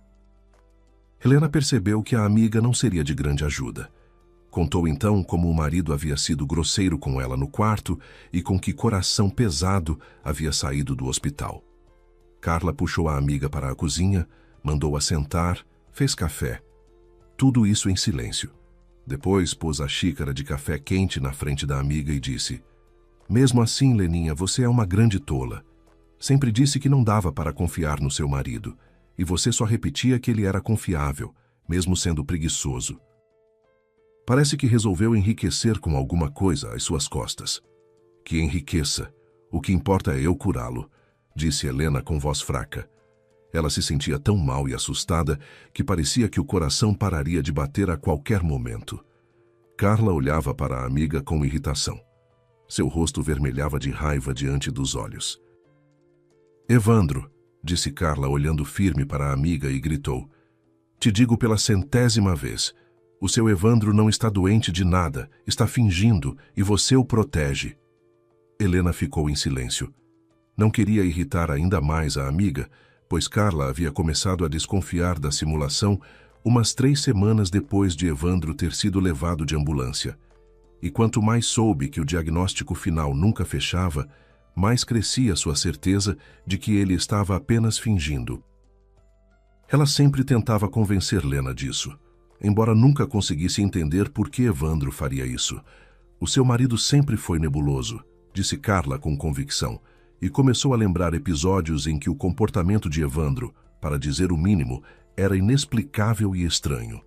Helena percebeu que a amiga não seria de grande ajuda. Contou então como o marido havia sido grosseiro com ela no quarto e com que coração pesado havia saído do hospital. Carla puxou a amiga para a cozinha, mandou-a sentar, fez café. Tudo isso em silêncio. Depois pôs a xícara de café quente na frente da amiga e disse: Mesmo assim, Leninha, você é uma grande tola. Sempre disse que não dava para confiar no seu marido, e você só repetia que ele era confiável, mesmo sendo preguiçoso. Parece que resolveu enriquecer com alguma coisa às suas costas. Que enriqueça. O que importa é eu curá-lo, disse Helena com voz fraca. Ela se sentia tão mal e assustada que parecia que o coração pararia de bater a qualquer momento. Carla olhava para a amiga com irritação. Seu rosto vermelhava de raiva diante dos olhos. Evandro, disse Carla olhando firme para a amiga e gritou. Te digo pela 100ª vez. O seu Evandro não está doente de nada, está fingindo e você o protege. Helena ficou em silêncio. Não queria irritar ainda mais a amiga, pois Carla havia começado a desconfiar da simulação umas 3 semanas depois de Evandro ter sido levado de ambulância. E quanto mais soube que o diagnóstico final nunca fechava, mais crescia sua certeza de que ele estava apenas fingindo. Ela sempre tentava convencer Lena disso, embora nunca conseguisse entender por que Evandro faria isso. O seu marido sempre foi nebuloso, disse Carla com convicção, e começou a lembrar episódios em que o comportamento de Evandro, para dizer o mínimo, era inexplicável e estranho.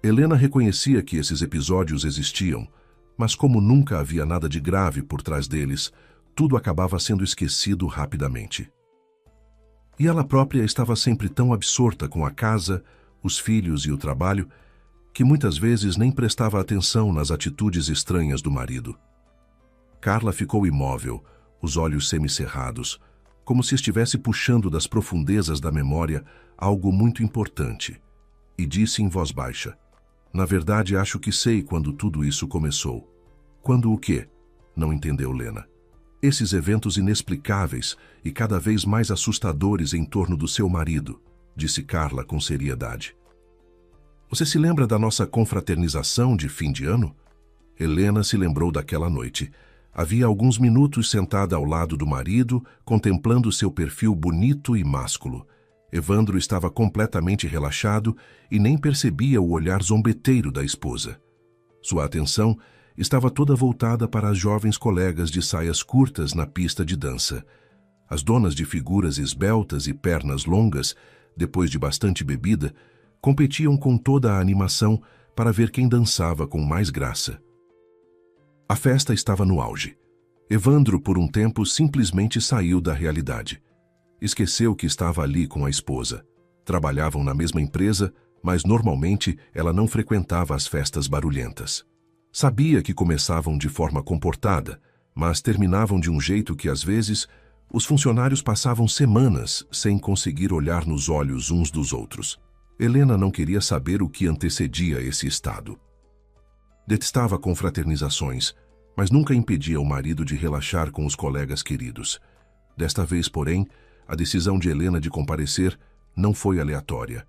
Helena reconhecia que esses episódios existiam, mas como nunca havia nada de grave por trás deles, tudo acabava sendo esquecido rapidamente. E ela própria estava sempre tão absorta com a casa, os filhos e o trabalho, que muitas vezes nem prestava atenção nas atitudes estranhas do marido. Carla ficou imóvel, os olhos semicerrados, como se estivesse puxando das profundezas da memória algo muito importante, e disse em voz baixa: Na verdade, acho que sei quando tudo isso começou. Quando o quê? Não entendeu Lena. Esses eventos inexplicáveis e cada vez mais assustadores em torno do seu marido, disse Carla com seriedade. Você se lembra da nossa confraternização de fim de ano? Helena se lembrou daquela noite. Havia alguns minutos sentada ao lado do marido, contemplando seu perfil bonito e másculo. Evandro estava completamente relaxado e nem percebia o olhar zombeteiro da esposa. Sua atenção estava toda voltada para as jovens colegas de saias curtas na pista de dança. As donas de figuras esbeltas e pernas longas, depois de bastante bebida, competiam com toda a animação para ver quem dançava com mais graça. A festa estava no auge. Evandro, por um tempo, simplesmente saiu da realidade. Esqueceu que estava ali com a esposa. Trabalhavam na mesma empresa, mas normalmente ela não frequentava as festas barulhentas. Sabia que começavam de forma comportada, mas terminavam de um jeito que, às vezes, os funcionários passavam semanas sem conseguir olhar nos olhos uns dos outros. Helena não queria saber o que antecedia esse estado. Detestava confraternizações, mas nunca impedia o marido de relaxar com os colegas queridos. Desta vez, porém, a decisão de Helena de comparecer não foi aleatória.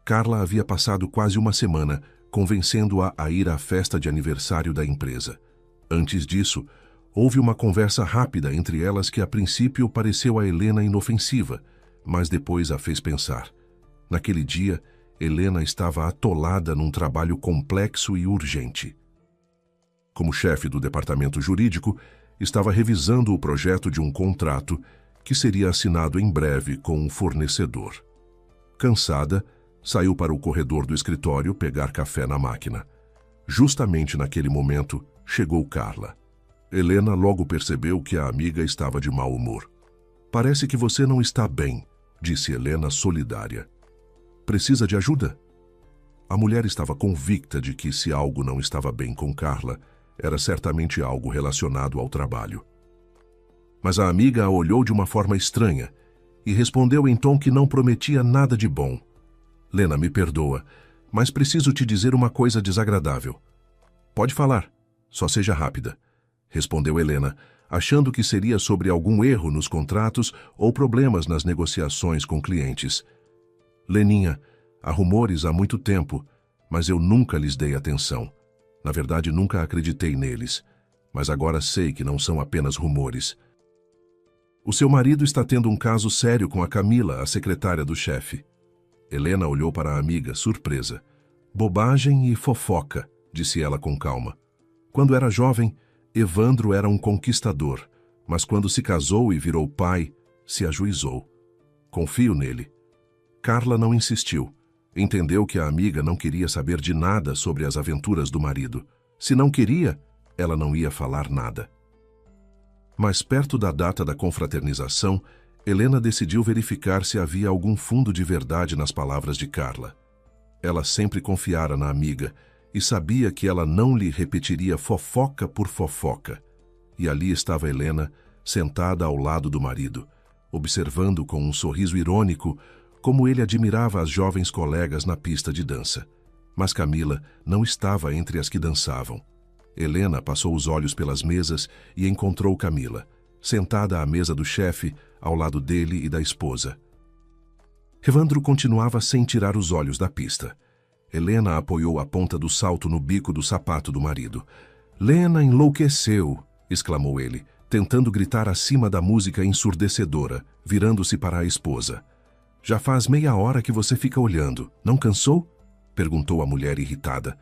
Carla havia passado quase uma semana convencendo-a a ir à festa de aniversário da empresa. Antes disso, houve uma conversa rápida entre elas que a princípio pareceu a Helena inofensiva, mas depois a fez pensar. Naquele dia, Helena estava atolada num trabalho complexo e urgente. Como chefe do departamento jurídico, estava revisando o projeto de um contrato que seria assinado em breve com um fornecedor. Cansada, saiu para o corredor do escritório pegar café na máquina. Justamente naquele momento, chegou Carla. Helena logo percebeu que a amiga estava de mau humor. "Parece que você não está bem", disse Helena solidária. "Precisa de ajuda?" A mulher estava convicta de que se algo não estava bem com Carla, era certamente algo relacionado ao trabalho. Mas a amiga a olhou de uma forma estranha e respondeu em tom que não prometia nada de bom. "Lena, me perdoa, mas preciso te dizer uma coisa desagradável." "Pode falar, só seja rápida", respondeu Helena, achando que seria sobre algum erro nos contratos ou problemas nas negociações com clientes. "Leninha, há rumores há muito tempo, mas eu nunca lhes dei atenção. Na verdade, nunca acreditei neles, mas agora sei que não são apenas rumores. O seu marido está tendo um caso sério com a Camila, a secretária do chefe." Helena olhou para a amiga, surpresa. "Bobagem e fofoca", disse ela com calma. "Quando era jovem, Evandro era um conquistador, mas quando se casou e virou pai, se ajuizou. Confio nele." Carla não insistiu. Entendeu que a amiga não queria saber de nada sobre as aventuras do marido. Se não queria, ela não ia falar nada. Mas perto da data da confraternização, Helena decidiu verificar se havia algum fundo de verdade nas palavras de Carla. Ela sempre confiara na amiga e sabia que ela não lhe repetiria fofoca por fofoca. E ali estava Helena, sentada ao lado do marido, observando com um sorriso irônico como ele admirava as jovens colegas na pista de dança. Mas Camila não estava entre as que dançavam. Helena passou os olhos pelas mesas e encontrou Camila, sentada à mesa do chefe, ao lado dele e da esposa. Evandro continuava sem tirar os olhos da pista. Helena apoiou a ponta do salto no bico do sapato do marido. "Lena enlouqueceu", exclamou ele, tentando gritar acima da música ensurdecedora, virando-se para a esposa. "Já faz meia hora que você fica olhando. Não cansou?" perguntou a mulher irritada.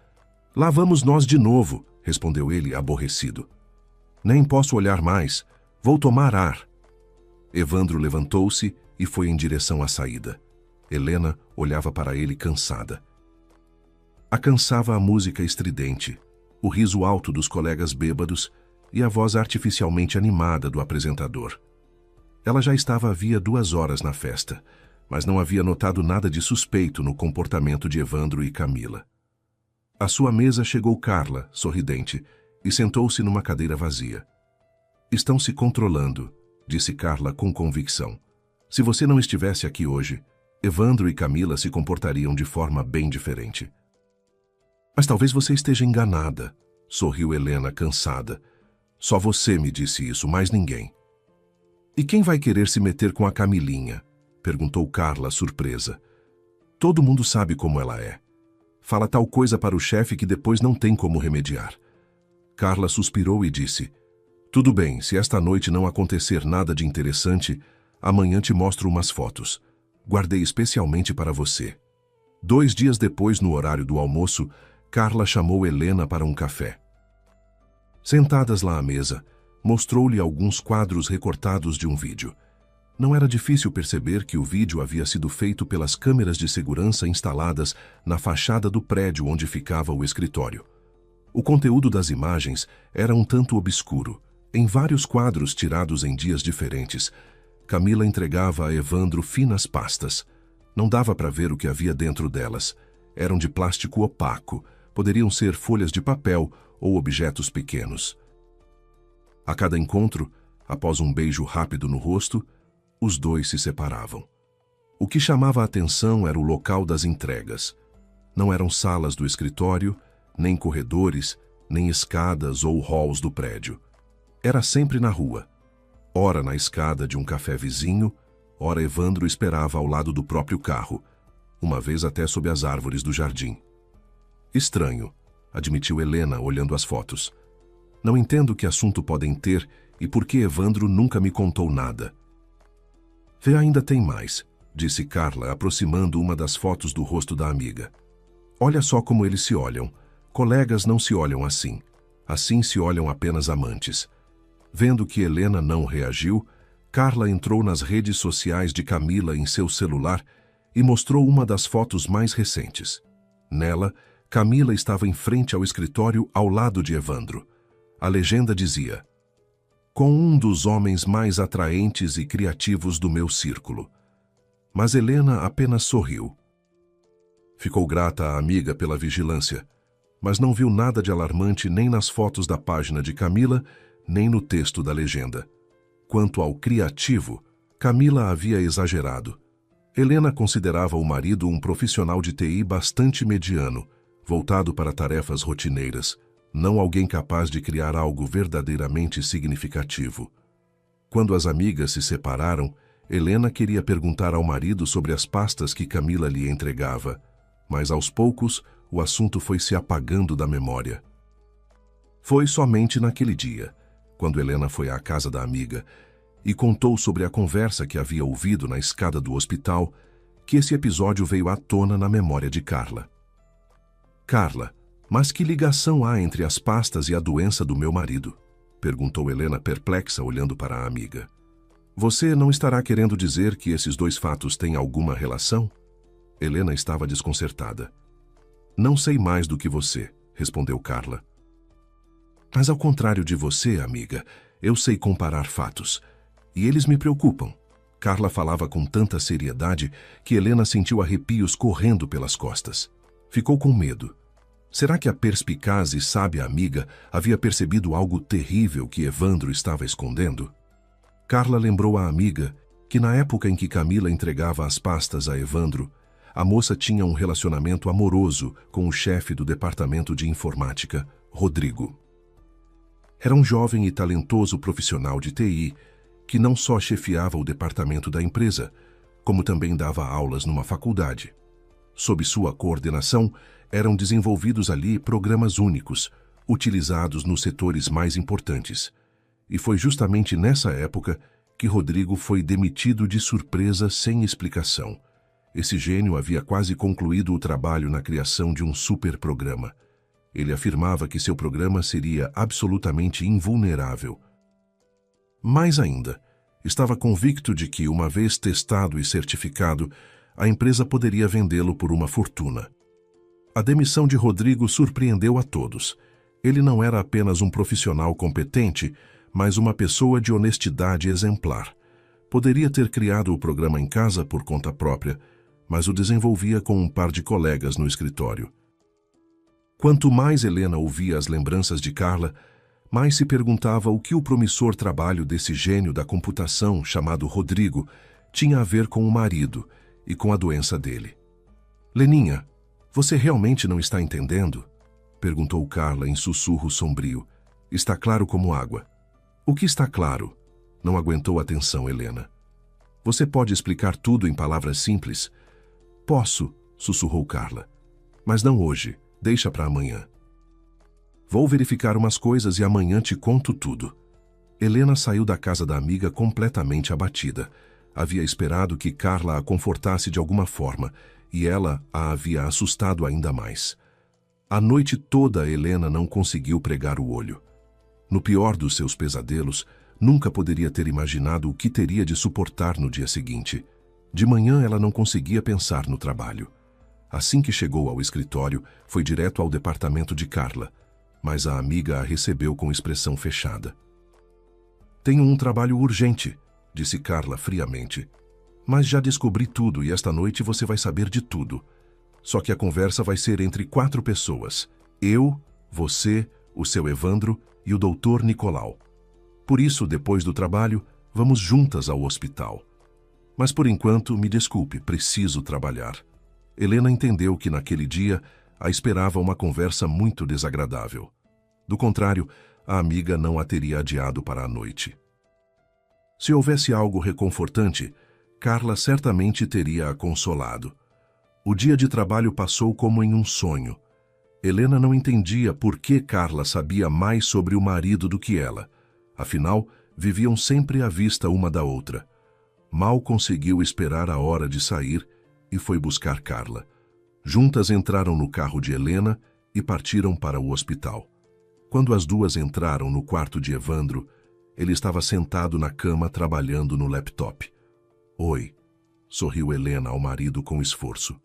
"Lá vamos nós de novo", respondeu ele aborrecido. "Nem posso olhar mais. Vou tomar ar." Evandro levantou-se e foi em direção à saída. Helena olhava para ele cansada. A cansava a música estridente, o riso alto dos colegas bêbados e a voz artificialmente animada do apresentador. Ela já estava havia 2 horas na festa, mas não havia notado nada de suspeito no comportamento de Evandro e Camila. À sua mesa chegou Carla, sorridente, e sentou-se numa cadeira vazia. "Estão se controlando", disse Carla com convicção. "Se você não estivesse aqui hoje, Evandro e Camila se comportariam de forma bem diferente." "Mas talvez você esteja enganada", sorriu Helena, cansada. "Só você me disse isso, mais ninguém." "E quem vai querer se meter com a Camilinha?" perguntou Carla, surpresa. "Todo mundo sabe como ela é. Fala tal coisa para o chefe que depois não tem como remediar." Carla suspirou e disse: "Tudo bem, se esta noite não acontecer nada de interessante, amanhã te mostro umas fotos. Guardei especialmente para você." 2 dias depois, no horário do almoço, Carla chamou Helena para um café. Sentadas lá à mesa, mostrou-lhe alguns quadros recortados de um vídeo. Não era difícil perceber que o vídeo havia sido feito pelas câmeras de segurança instaladas na fachada do prédio onde ficava o escritório. O conteúdo das imagens era um tanto obscuro. Em vários quadros tirados em dias diferentes, Camila entregava a Evandro finas pastas. Não dava para ver o que havia dentro delas. Eram de plástico opaco, poderiam ser folhas de papel ou objetos pequenos. A cada encontro, após um beijo rápido no rosto, os dois se separavam. O que chamava a atenção era o local das entregas. Não eram salas do escritório, nem corredores, nem escadas ou halls do prédio. Era sempre na rua. Ora na escada de um café vizinho, ora Evandro esperava ao lado do próprio carro, uma vez até sob as árvores do jardim. Estranho, admitiu Helena olhando as fotos. Não entendo que assunto podem ter e por que Evandro nunca me contou nada. Vê, ainda tem mais, disse Carla, aproximando uma das fotos do rosto da amiga. Olha só como eles se olham. Colegas não se olham assim. Assim se olham apenas amantes. Vendo que Helena não reagiu, Carla entrou nas redes sociais de Camila em seu celular e mostrou uma das fotos mais recentes. Nela, Camila estava em frente ao escritório ao lado de Evandro. A legenda dizia: "Com um dos homens mais atraentes e criativos do meu círculo." Mas Helena apenas sorriu. Ficou grata à amiga pela vigilância, mas não viu nada de alarmante nem nas fotos da página de Camila, nem no texto da legenda. Quanto ao criativo, Camila havia exagerado. Helena considerava o marido um profissional de TI bastante mediano, voltado para tarefas rotineiras, não alguém capaz de criar algo verdadeiramente significativo. Quando as amigas se separaram, Helena queria perguntar ao marido sobre as pastas que Camila lhe entregava, mas aos poucos o assunto foi se apagando da memória. Foi somente naquele dia, quando Helena foi à casa da amiga e contou sobre a conversa que havia ouvido na escada do hospital, que esse episódio veio à tona na memória de Carla. "Carla, mas que ligação há entre as pastas e a doença do meu marido?" perguntou Helena perplexa, olhando para a amiga. "Você não estará querendo dizer que esses dois fatos têm alguma relação?" Helena estava desconcertada. "Não sei mais do que você", respondeu Carla. "Mas ao contrário de você, amiga, eu sei comparar fatos. E eles me preocupam." Carla falava com tanta seriedade que Helena sentiu arrepios correndo pelas costas. Ficou com medo. Será que a perspicaz e sábia amiga havia percebido algo terrível que Evandro estava escondendo? Carla lembrou à amiga que na época em que Camila entregava as pastas a Evandro, a moça tinha um relacionamento amoroso com o chefe do departamento de informática, Rodrigo. Era um jovem e talentoso profissional de TI que não só chefiava o departamento da empresa, como também dava aulas numa faculdade. Sob sua coordenação, eram desenvolvidos ali programas únicos, utilizados nos setores mais importantes. E foi justamente nessa época que Rodrigo foi demitido de surpresa sem explicação. Esse gênio havia quase concluído o trabalho na criação de um superprograma. Ele afirmava que seu programa seria absolutamente invulnerável. Mais ainda, estava convicto de que, uma vez testado e certificado, a empresa poderia vendê-lo por uma fortuna. A demissão de Rodrigo surpreendeu a todos. Ele não era apenas um profissional competente, mas uma pessoa de honestidade exemplar. Poderia ter criado o programa em casa por conta própria, mas o desenvolvia com um par de colegas no escritório. Quanto mais Helena ouvia as lembranças de Carla, mais se perguntava o que o promissor trabalho desse gênio da computação chamado Rodrigo tinha a ver com o marido e com a doença dele. "Leninha, você realmente não está entendendo?" perguntou Carla em sussurro sombrio. "Está claro como água." "O que está claro?" Não aguentou a atenção Helena. "Você pode explicar tudo em palavras simples?" "Posso", sussurrou Carla. "Mas não hoje. Deixa para amanhã." "Vou verificar umas coisas e amanhã te conto tudo." Helena saiu da casa da amiga completamente abatida. Havia esperado que Carla a confortasse de alguma forma, e ela a havia assustado ainda mais. A noite toda Helena não conseguiu pregar o olho. No pior dos seus pesadelos, nunca poderia ter imaginado o que teria de suportar no dia seguinte. De manhã ela não conseguia pensar no trabalho. Assim que chegou ao escritório, foi direto ao departamento de Carla, mas a amiga a recebeu com expressão fechada. "Tenho um trabalho urgente", disse Carla friamente. "Mas já descobri tudo e esta noite você vai saber de tudo. Só que a conversa vai ser entre 4 pessoas. Eu, você, o seu Evandro e o Dr. Nicolau. Por isso, depois do trabalho, vamos juntas ao hospital. Mas por enquanto, me desculpe, preciso trabalhar." Helena entendeu que naquele dia a esperava uma conversa muito desagradável. Do contrário, a amiga não a teria adiado para a noite. Se houvesse algo reconfortante, Carla certamente teria a consolado. O dia de trabalho passou como em um sonho. Helena não entendia por que Carla sabia mais sobre o marido do que ela. Afinal, viviam sempre à vista uma da outra. Mal conseguiu esperar a hora de sair e foi buscar Carla. Juntas entraram no carro de Helena e partiram para o hospital. Quando as duas entraram no quarto de Evandro, ele estava sentado na cama trabalhando no laptop. "Oi", sorriu Helena ao marido com esforço.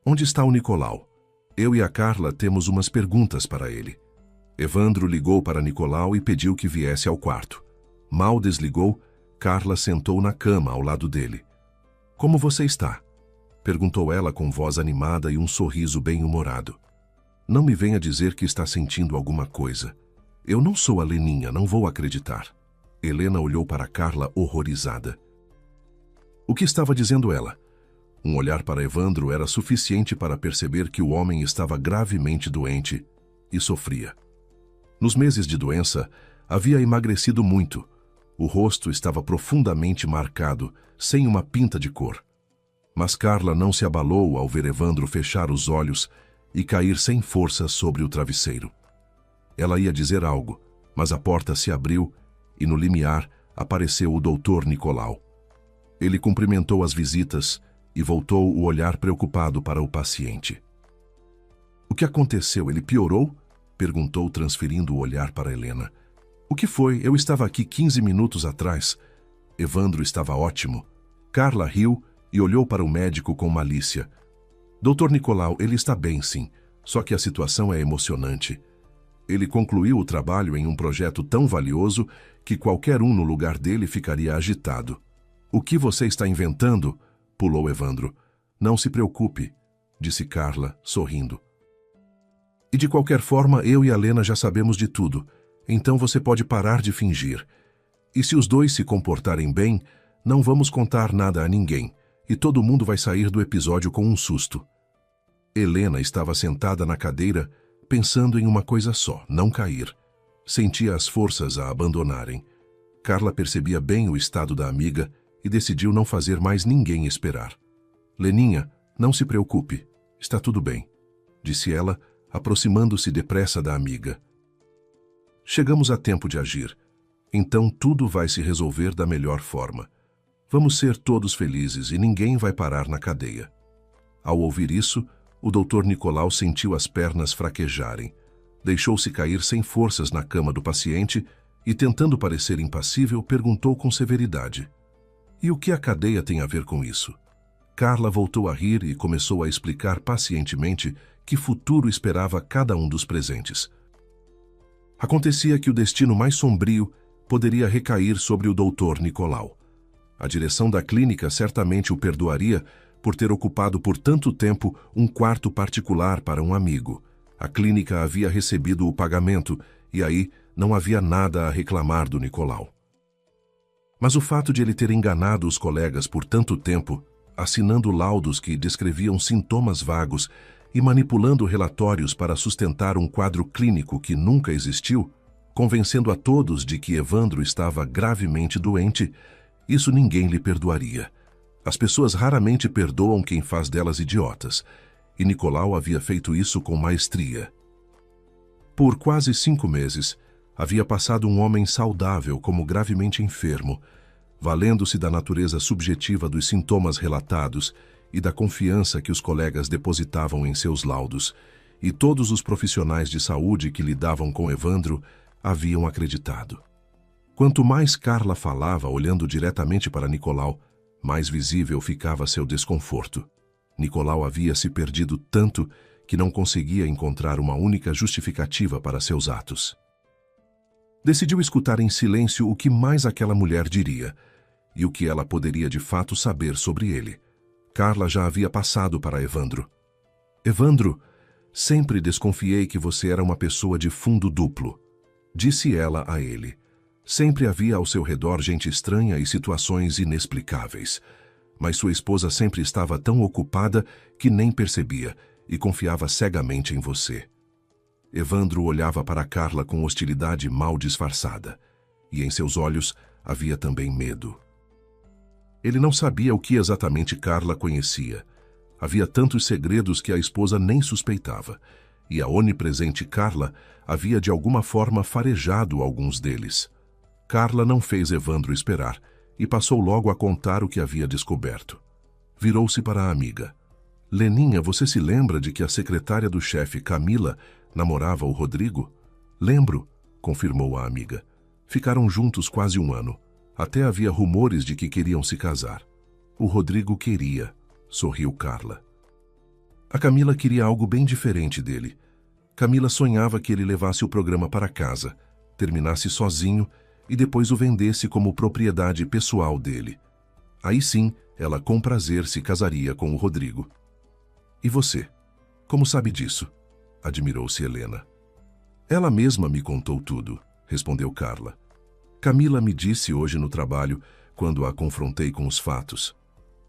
"Onde está o Nicolau? Eu e a Carla temos umas perguntas para ele." Evandro ligou para Nicolau e pediu que viesse ao quarto. Mal desligou, Carla sentou na cama ao lado dele. "Como você está?" perguntou ela com voz animada e um sorriso bem-humorado. "Não me venha dizer que está sentindo alguma coisa. Eu não sou a Leninha, não vou acreditar." Helena olhou para Carla horrorizada. O que estava dizendo ela? Um olhar para Evandro era suficiente para perceber que o homem estava gravemente doente e sofria. Nos meses de doença, havia emagrecido muito. O rosto estava profundamente marcado, sem uma pinta de cor. Mas Carla não se abalou ao ver Evandro fechar os olhos e cair sem força sobre o travesseiro. Ela ia dizer algo, mas a porta se abriu e no limiar apareceu o Dr. Nicolau. Ele cumprimentou as visitas e voltou o olhar preocupado para o paciente. "O que aconteceu? Ele piorou?" perguntou, transferindo o olhar para Helena. "O que foi? Eu estava aqui 15 minutos atrás." Evandro estava ótimo. Carla riu e olhou para o médico com malícia. "Dr. Nicolau, ele está bem, sim, só que a situação é emocionante. Ele concluiu o trabalho em um projeto tão valioso que qualquer um no lugar dele ficaria agitado." "O que você está inventando?" pulou Evandro. "Não se preocupe", disse Carla, sorrindo. "E de qualquer forma, eu e a Lena já sabemos de tudo, então você pode parar de fingir. E se os dois se comportarem bem, não vamos contar nada a ninguém, e todo mundo vai sair do episódio com um susto." Helena estava sentada na cadeira, pensando em uma coisa só, não cair. Sentia as forças a abandonarem. Carla percebia bem o estado da amiga e decidiu não fazer mais ninguém esperar. "Leninha, não se preocupe, está tudo bem", disse ela, aproximando-se depressa da amiga. "Chegamos a tempo de agir, então tudo vai se resolver da melhor forma. Vamos ser todos felizes e ninguém vai parar na cadeia." Ao ouvir isso, o Dr. Nicolau sentiu as pernas fraquejarem. Deixou-se cair sem forças na cama do paciente e, tentando parecer impassível, perguntou com severidade: "E o que a cadeia tem a ver com isso?" Carla voltou a rir e começou a explicar pacientemente que futuro esperava cada um dos presentes. Acontecia que o destino mais sombrio poderia recair sobre o Dr. Nicolau. A direção da clínica certamente o perdoaria por ter ocupado por tanto tempo um quarto particular para um amigo. A clínica havia recebido o pagamento e aí não havia nada a reclamar do Nicolau. Mas o fato de ele ter enganado os colegas por tanto tempo, assinando laudos que descreviam sintomas vagos e manipulando relatórios para sustentar um quadro clínico que nunca existiu, convencendo a todos de que Evandro estava gravemente doente, isso ninguém lhe perdoaria. As pessoas raramente perdoam quem faz delas idiotas, e Nicolau havia feito isso com maestria. Por quase 5 meses, havia passado um homem saudável como gravemente enfermo, valendo-se da natureza subjetiva dos sintomas relatados e da confiança que os colegas depositavam em seus laudos, e todos os profissionais de saúde que lidavam com Evandro haviam acreditado. Quanto mais Carla falava olhando diretamente para Nicolau, mais visível ficava seu desconforto. Nicolau havia se perdido tanto que não conseguia encontrar uma única justificativa para seus atos. Decidiu escutar em silêncio o que mais aquela mulher diria e o que ela poderia de fato saber sobre ele. Carla já havia passado para Evandro. Evandro, sempre desconfiei que você era uma pessoa de fundo duplo, disse ela a ele. Sempre havia ao seu redor gente estranha e situações inexplicáveis, mas sua esposa sempre estava tão ocupada que nem percebia e confiava cegamente em você. Evandro olhava para Carla com hostilidade mal disfarçada, e em seus olhos havia também medo. Ele não sabia o que exatamente Carla conhecia. Havia tantos segredos que a esposa nem suspeitava, e a onipresente Carla havia de alguma forma farejado alguns deles. Carla não fez Evandro esperar e passou logo a contar o que havia descoberto. Virou-se para a amiga. Leninha, você se lembra de que a secretária do chefe, Camila, namorava o Rodrigo? Lembro, confirmou a amiga. Ficaram juntos quase um ano. Até havia rumores de que queriam se casar. O Rodrigo queria, sorriu Carla. A Camila queria algo bem diferente dele. Camila sonhava que ele levasse o programa para casa, terminasse sozinho e depois o vendesse como propriedade pessoal dele. Aí sim, ela com prazer se casaria com o Rodrigo. E você? Como sabe disso? Admirou-se Helena. Ela mesma me contou tudo, respondeu Carla. Camila me disse hoje no trabalho, quando a confrontei com os fatos.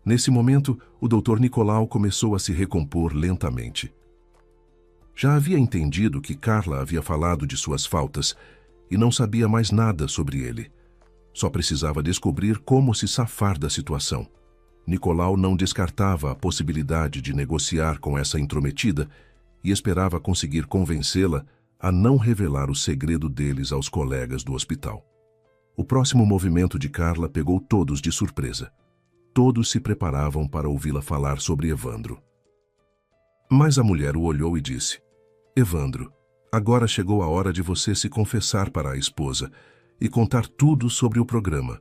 Nesse momento, o Dr. Nicolau começou a se recompor lentamente. Já havia entendido que Carla havia falado de suas faltas e não sabia mais nada sobre ele. Só precisava descobrir como se safar da situação. Nicolau não descartava a possibilidade de negociar com essa intrometida e esperava conseguir convencê-la a não revelar o segredo deles aos colegas do hospital. O próximo movimento de Carla pegou todos de surpresa. Todos se preparavam para ouvi-la falar sobre Evandro. Mas a mulher o olhou e disse: Evandro, agora chegou a hora de você se confessar para a esposa e contar tudo sobre o programa.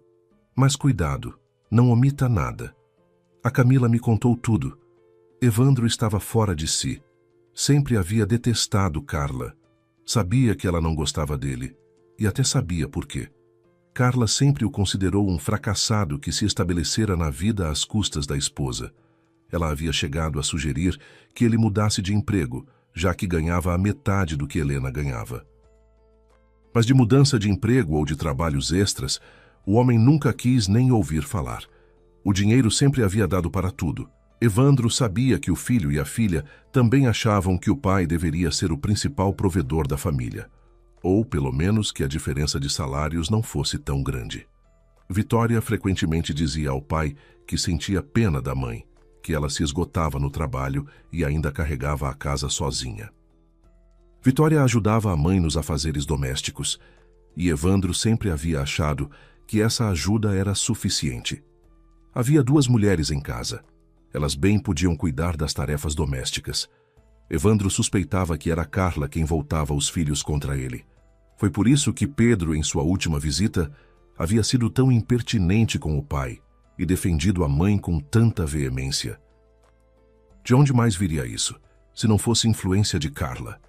Mas cuidado, não omita nada. A Camila me contou tudo. Evandro estava fora de si. Sempre havia detestado Carla. Sabia que ela não gostava dele, e até sabia por quê. Carla sempre o considerou um fracassado que se estabelecera na vida às custas da esposa. Ela havia chegado a sugerir que ele mudasse de emprego, já que ganhava a metade do que Helena ganhava. Mas de mudança de emprego ou de trabalhos extras, o homem nunca quis nem ouvir falar. O dinheiro sempre havia dado para tudo. Evandro sabia que o filho e a filha também achavam que o pai deveria ser o principal provedor da família, ou pelo menos que a diferença de salários não fosse tão grande. Vitória frequentemente dizia ao pai que sentia pena da mãe, que ela se esgotava no trabalho e ainda carregava a casa sozinha. Vitória ajudava a mãe nos afazeres domésticos, e Evandro sempre havia achado que essa ajuda era suficiente. Havia 2 mulheres em casa. Elas bem podiam cuidar das tarefas domésticas. Evandro suspeitava que era Carla quem voltava os filhos contra ele. Foi por isso que Pedro, em sua última visita, havia sido tão impertinente com o pai e defendido a mãe com tanta veemência. De onde mais viria isso, se não fosse influência de Carla?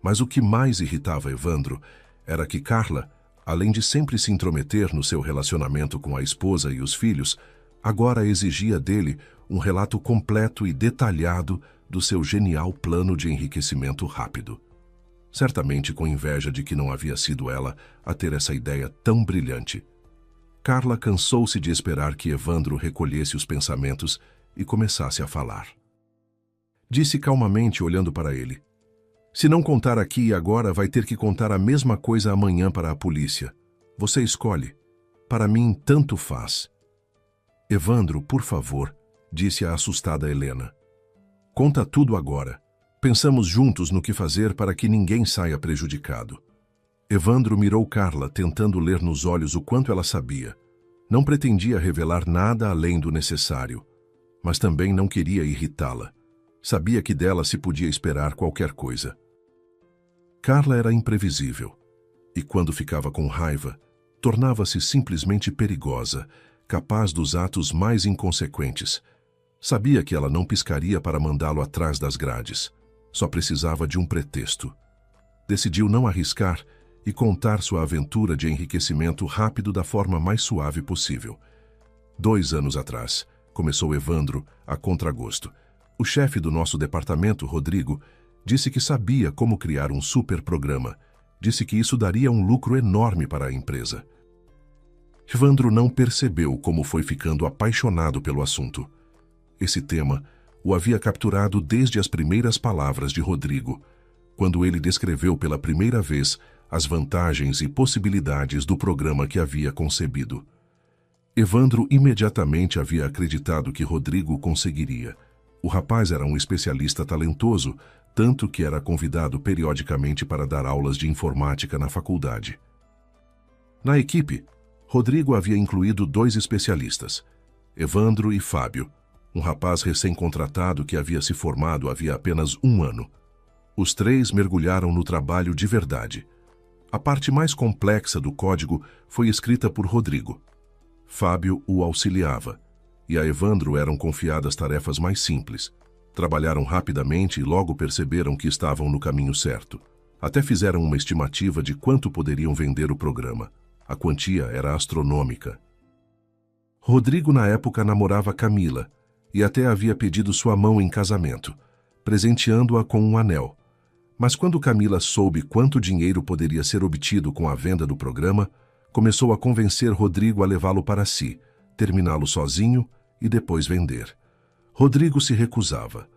Mas o que mais irritava Evandro era que Carla, além de sempre se intrometer no seu relacionamento com a esposa e os filhos, agora exigia dele um relato completo e detalhado do seu genial plano de enriquecimento rápido. Certamente com inveja de que não havia sido ela a ter essa ideia tão brilhante. Carla cansou-se de esperar que Evandro recolhesse os pensamentos e começasse a falar. Disse calmamente, olhando para ele: Se não contar aqui e agora, vai ter que contar a mesma coisa amanhã para a polícia. Você escolhe. Para mim, tanto faz. Evandro, por favor, disse a assustada Helena. Conta tudo agora. Pensamos juntos no que fazer para que ninguém saia prejudicado. Evandro mirou Carla, tentando ler nos olhos o quanto ela sabia. Não pretendia revelar nada além do necessário, mas também não queria irritá-la. Sabia que dela se podia esperar qualquer coisa. Carla era imprevisível, e quando ficava com raiva, tornava-se simplesmente perigosa, capaz dos atos mais inconsequentes. Sabia que ela não piscaria para mandá-lo atrás das grades. Só precisava de um pretexto. Decidiu não arriscar e contar sua aventura de enriquecimento rápido da forma mais suave possível. 2 anos atrás, começou Evandro a contragosto. O chefe do nosso departamento, Rodrigo, disse que sabia como criar um super programa. Disse que isso daria um lucro enorme para a empresa. Evandro não percebeu como foi ficando apaixonado pelo assunto. Esse tema o havia capturado desde as primeiras palavras de Rodrigo, quando ele descreveu pela primeira vez as vantagens e possibilidades do programa que havia concebido. Evandro imediatamente havia acreditado que Rodrigo conseguiria. O rapaz era um especialista talentoso, tanto que era convidado periodicamente para dar aulas de informática na faculdade. Na equipe, Rodrigo havia incluído 2 especialistas, Evandro e Fábio, um rapaz recém-contratado que havia se formado havia apenas 1 ano. Os 3 mergulharam no trabalho de verdade. A parte mais complexa do código foi escrita por Rodrigo. Fábio o auxiliava, e a Evandro eram confiadas tarefas mais simples. Trabalharam rapidamente e logo perceberam que estavam no caminho certo. Até fizeram uma estimativa de quanto poderiam vender o programa. A quantia era astronômica. Rodrigo, na época, namorava Camila e até havia pedido sua mão em casamento, presenteando-a com um anel. Mas quando Camila soube quanto dinheiro poderia ser obtido com a venda do programa, começou a convencer Rodrigo a levá-lo para si, terminá-lo sozinho e depois vender. Rodrigo se recusava.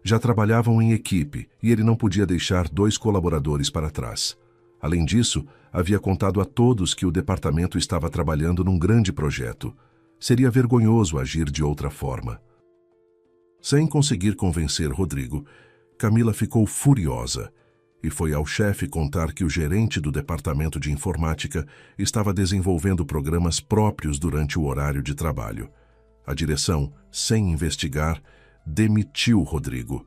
Já trabalhavam em equipe e ele não podia deixar 2 colaboradores para trás. Além disso, havia contado a todos que o departamento estava trabalhando num grande projeto. Seria vergonhoso agir de outra forma. Sem conseguir convencer Rodrigo, Camila ficou furiosa e foi ao chefe contar que o gerente do departamento de informática estava desenvolvendo programas próprios durante o horário de trabalho. A direção, sem investigar, demitiu Rodrigo.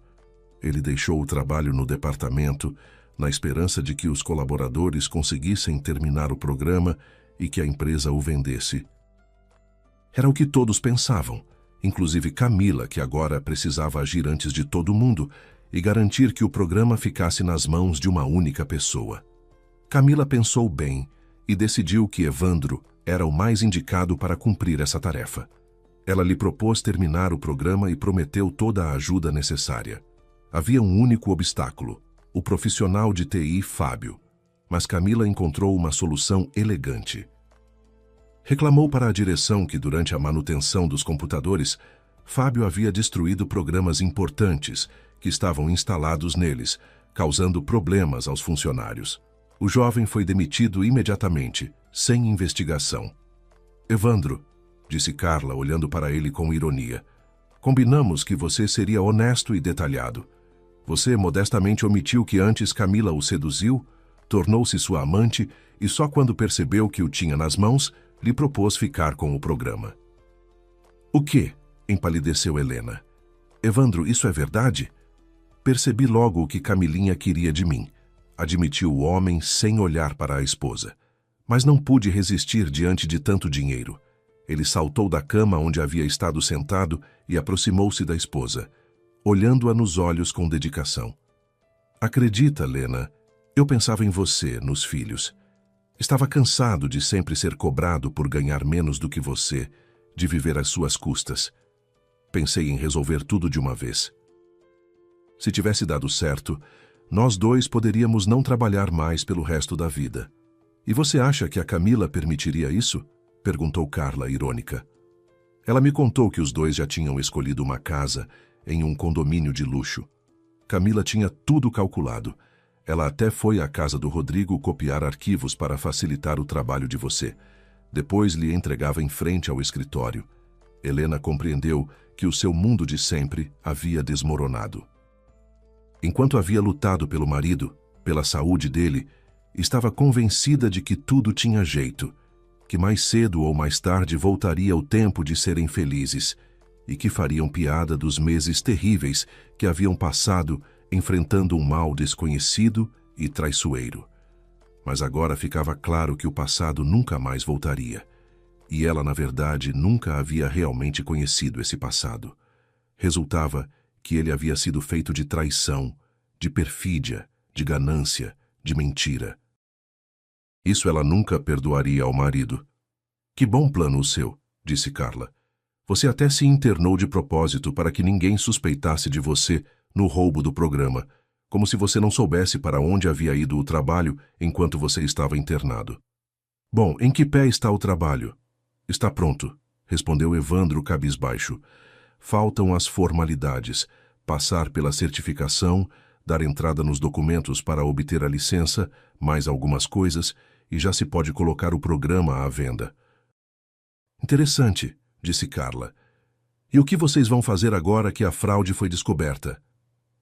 Ele deixou o trabalho no departamento na esperança de que os colaboradores conseguissem terminar o programa e que a empresa o vendesse. Era o que todos pensavam, inclusive Camila, que agora precisava agir antes de todo mundo e garantir que o programa ficasse nas mãos de uma única pessoa. Camila pensou bem e decidiu que Evandro era o mais indicado para cumprir essa tarefa. Ela lhe propôs terminar o programa e prometeu toda a ajuda necessária. Havia um único obstáculo, o profissional de TI Fábio, mas Camila encontrou uma solução elegante. Reclamou para a direção que durante a manutenção dos computadores, Fábio havia destruído programas importantes que estavam instalados neles, causando problemas aos funcionários. O jovem foi demitido imediatamente, sem investigação. Evandro, disse Carla, olhando para ele com ironia, combinamos que você seria honesto e detalhado. Você modestamente omitiu que antes Camila o seduziu, tornou-se sua amante e só quando percebeu que o tinha nas mãos, lhe propôs ficar com o programa. O quê? Empalideceu Helena. Evandro, isso é verdade? Percebi logo o que Camilinha queria de mim, admitiu o homem sem olhar para a esposa. Mas não pude resistir diante de tanto dinheiro. Ele saltou da cama onde havia estado sentado e aproximou-se da esposa, olhando-a nos olhos com dedicação. Acredita, Lena, eu pensava em você, nos filhos. Estava cansado de sempre ser cobrado por ganhar menos do que você, de viver às suas custas. Pensei em resolver tudo de uma vez. Se tivesse dado certo, nós 2 poderíamos não trabalhar mais pelo resto da vida. E você acha que a Camila permitiria isso? Perguntou Carla, irônica. Ela me contou que os 2 já tinham escolhido uma casa em um condomínio de luxo. Camila tinha tudo calculado. Ela até foi à casa do Rodrigo copiar arquivos para facilitar o trabalho de você. Depois lhe entregava em frente ao escritório. Helena compreendeu que o seu mundo de sempre havia desmoronado. Enquanto havia lutado pelo marido, pela saúde dele, estava convencida de que tudo tinha jeito, que mais cedo ou mais tarde voltaria o tempo de serem felizes, e que fariam piada dos meses terríveis que haviam passado enfrentando um mal desconhecido e traiçoeiro. Mas agora ficava claro que o passado nunca mais voltaria. E ela, na verdade, nunca havia realmente conhecido esse passado. Resultava que ele havia sido feito de traição, de perfídia, de ganância, de mentira. Isso ela nunca perdoaria ao marido. Que bom plano o seu, disse Carla. Você até se internou de propósito para que ninguém suspeitasse de você no roubo do programa, como se você não soubesse para onde havia ido o trabalho enquanto você estava internado. Bom, em que pé está o trabalho? Está pronto, respondeu Evandro cabisbaixo. Faltam as formalidades, passar pela certificação, dar entrada nos documentos para obter a licença, mais algumas coisas, e já se pode colocar o programa à venda. Interessante, disse Carla. E o que vocês vão fazer agora que a fraude foi descoberta?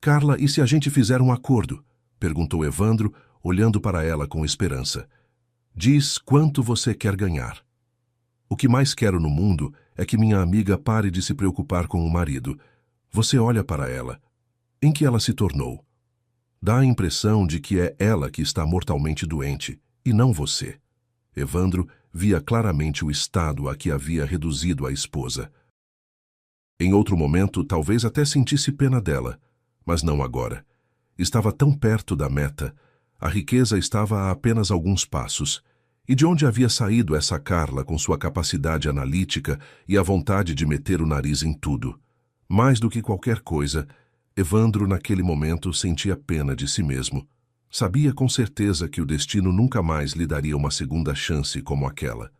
Carla, e se a gente fizer um acordo? Perguntou Evandro, olhando para ela com esperança. Diz quanto você quer ganhar. O que mais quero no mundo é que minha amiga pare de se preocupar com o marido. Você olha para ela. Em que ela se tornou? Dá a impressão de que é ela que está mortalmente doente, e não você. Evandro via claramente o estado a que havia reduzido a esposa. Em outro momento, talvez até sentisse pena dela, mas não agora. Estava tão perto da meta, a riqueza estava a apenas alguns passos. E de onde havia saído essa Carla com sua capacidade analítica e a vontade de meter o nariz em tudo? Mais do que qualquer coisa, Evandro naquele momento sentia pena de si mesmo. Sabia com certeza que o destino nunca mais lhe daria uma segunda chance como aquela.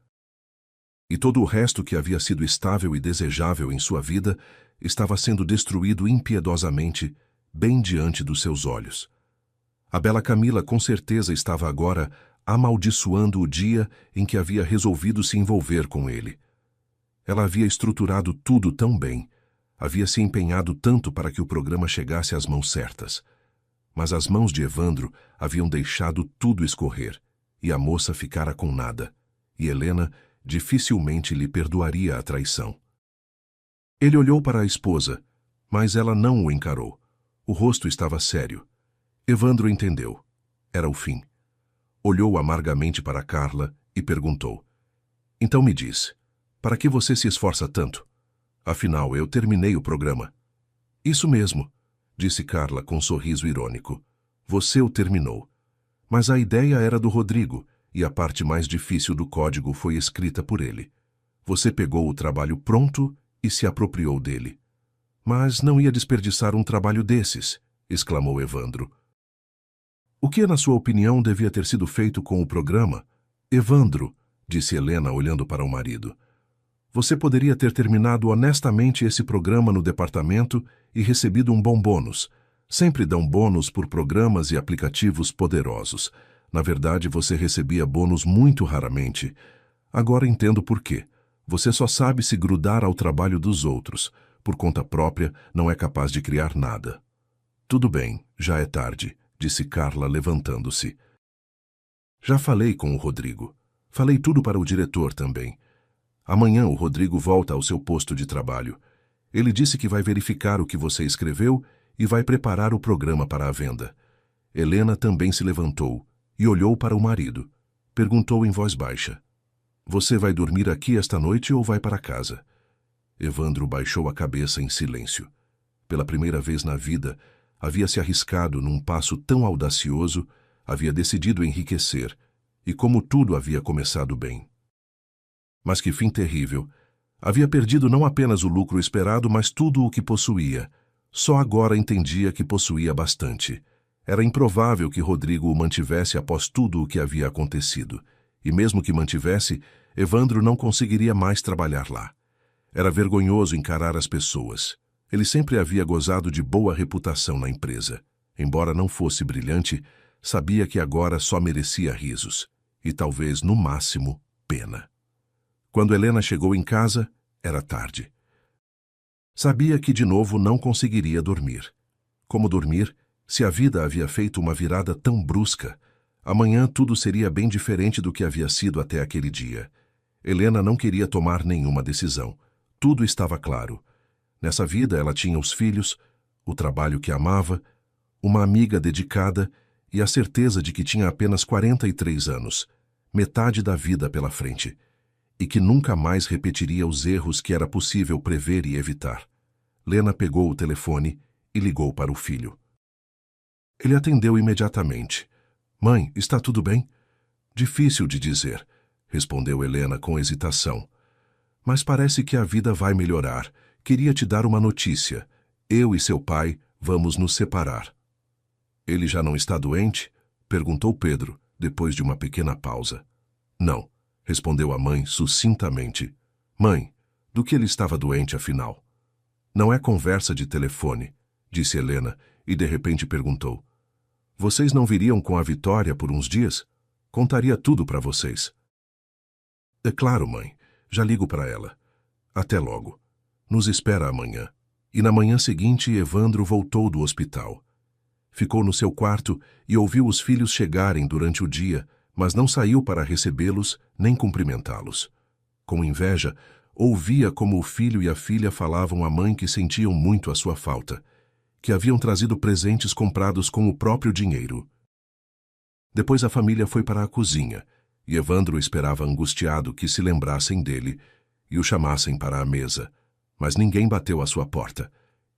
E todo o resto que havia sido estável e desejável em sua vida estava sendo destruído impiedosamente, bem diante dos seus olhos. A bela Camila com certeza estava agora amaldiçoando o dia em que havia resolvido se envolver com ele. Ela havia estruturado tudo tão bem, havia se empenhado tanto para que o programa chegasse às mãos certas. Mas as mãos de Evandro haviam deixado tudo escorrer, e a moça ficara com nada, e Helena dificilmente lhe perdoaria a traição. Ele olhou para a esposa, mas ela não o encarou. O rosto estava sério. Evandro entendeu. Era o fim. Olhou amargamente para Carla e perguntou. Então me diz, para que você se esforça tanto? Afinal, eu terminei o programa. Isso mesmo, disse Carla com um sorriso irônico. Você o terminou. Mas a ideia era do Rodrigo, e a parte mais difícil do código foi escrita por ele. Você pegou o trabalho pronto e se apropriou dele. Mas não ia desperdiçar um trabalho desses, exclamou Evandro. O que, na sua opinião, devia ter sido feito com o programa? Evandro, disse Helena olhando para o marido. Você poderia ter terminado honestamente esse programa no departamento e recebido um bom bônus. Sempre dão bônus por programas e aplicativos poderosos. Na verdade, você recebia bônus muito raramente. Agora entendo por quê. Você só sabe se grudar ao trabalho dos outros. Por conta própria, não é capaz de criar nada. Tudo bem, já é tarde, disse Carla levantando-se. Já falei com o Rodrigo. Falei tudo para o diretor também. Amanhã o Rodrigo volta ao seu posto de trabalho. Ele disse que vai verificar o que você escreveu e vai preparar o programa para a venda. Helena também se levantou e olhou para o marido. Perguntou em voz baixa. Você vai dormir aqui esta noite ou vai para casa? Evandro baixou a cabeça em silêncio. Pela primeira vez na vida, havia se arriscado num passo tão audacioso, havia decidido enriquecer, e como tudo havia começado bem. Mas que fim terrível! Havia perdido não apenas o lucro esperado, mas tudo o que possuía. Só agora entendia que possuía bastante. Era improvável que Rodrigo o mantivesse após tudo o que havia acontecido. E mesmo que mantivesse, Evandro não conseguiria mais trabalhar lá. Era vergonhoso encarar as pessoas. Ele sempre havia gozado de boa reputação na empresa. Embora não fosse brilhante, sabia que agora só merecia risos. E talvez, no máximo, pena. Quando Helena chegou em casa, era tarde. Sabia que de novo não conseguiria dormir. Como dormir, se a vida havia feito uma virada tão brusca? Amanhã tudo seria bem diferente do que havia sido até aquele dia. Helena não queria tomar nenhuma decisão. Tudo estava claro. Nessa vida ela tinha os filhos, o trabalho que amava, uma amiga dedicada e a certeza de que tinha apenas 43 anos, metade da vida pela frente, e que nunca mais repetiria os erros que era possível prever e evitar. Lena pegou o telefone e ligou para o filho. Ele atendeu imediatamente. Mãe, está tudo bem? Difícil de dizer, respondeu Helena com hesitação. Mas parece que a vida vai melhorar. Queria te dar uma notícia. Eu e seu pai vamos nos separar. Ele já não está doente? Perguntou Pedro, depois de uma pequena pausa. Não, respondeu a mãe sucintamente. Mãe, do que ele estava doente afinal? Não é conversa de telefone, disse Helena, e de repente perguntou. Vocês não viriam com a Vitória por uns dias? Contaria tudo para vocês. É claro, mãe. Já ligo para ela. Até logo. Nos espera amanhã. E na manhã seguinte, Evandro voltou do hospital. Ficou no seu quarto e ouviu os filhos chegarem durante o dia, mas não saiu para recebê-los nem cumprimentá-los. Com inveja, ouvia como o filho e a filha falavam à mãe que sentiam muito a sua falta, que haviam trazido presentes comprados com o próprio dinheiro. Depois a família foi para a cozinha, e Evandro esperava angustiado que se lembrassem dele e o chamassem para a mesa, mas ninguém bateu à sua porta.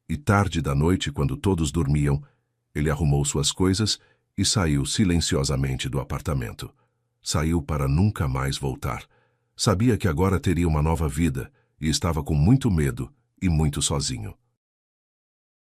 E tarde da noite, quando todos dormiam, ele arrumou suas coisas e saiu silenciosamente do apartamento. Saiu para nunca mais voltar. Sabia que agora teria uma nova vida e estava com muito medo e muito sozinho.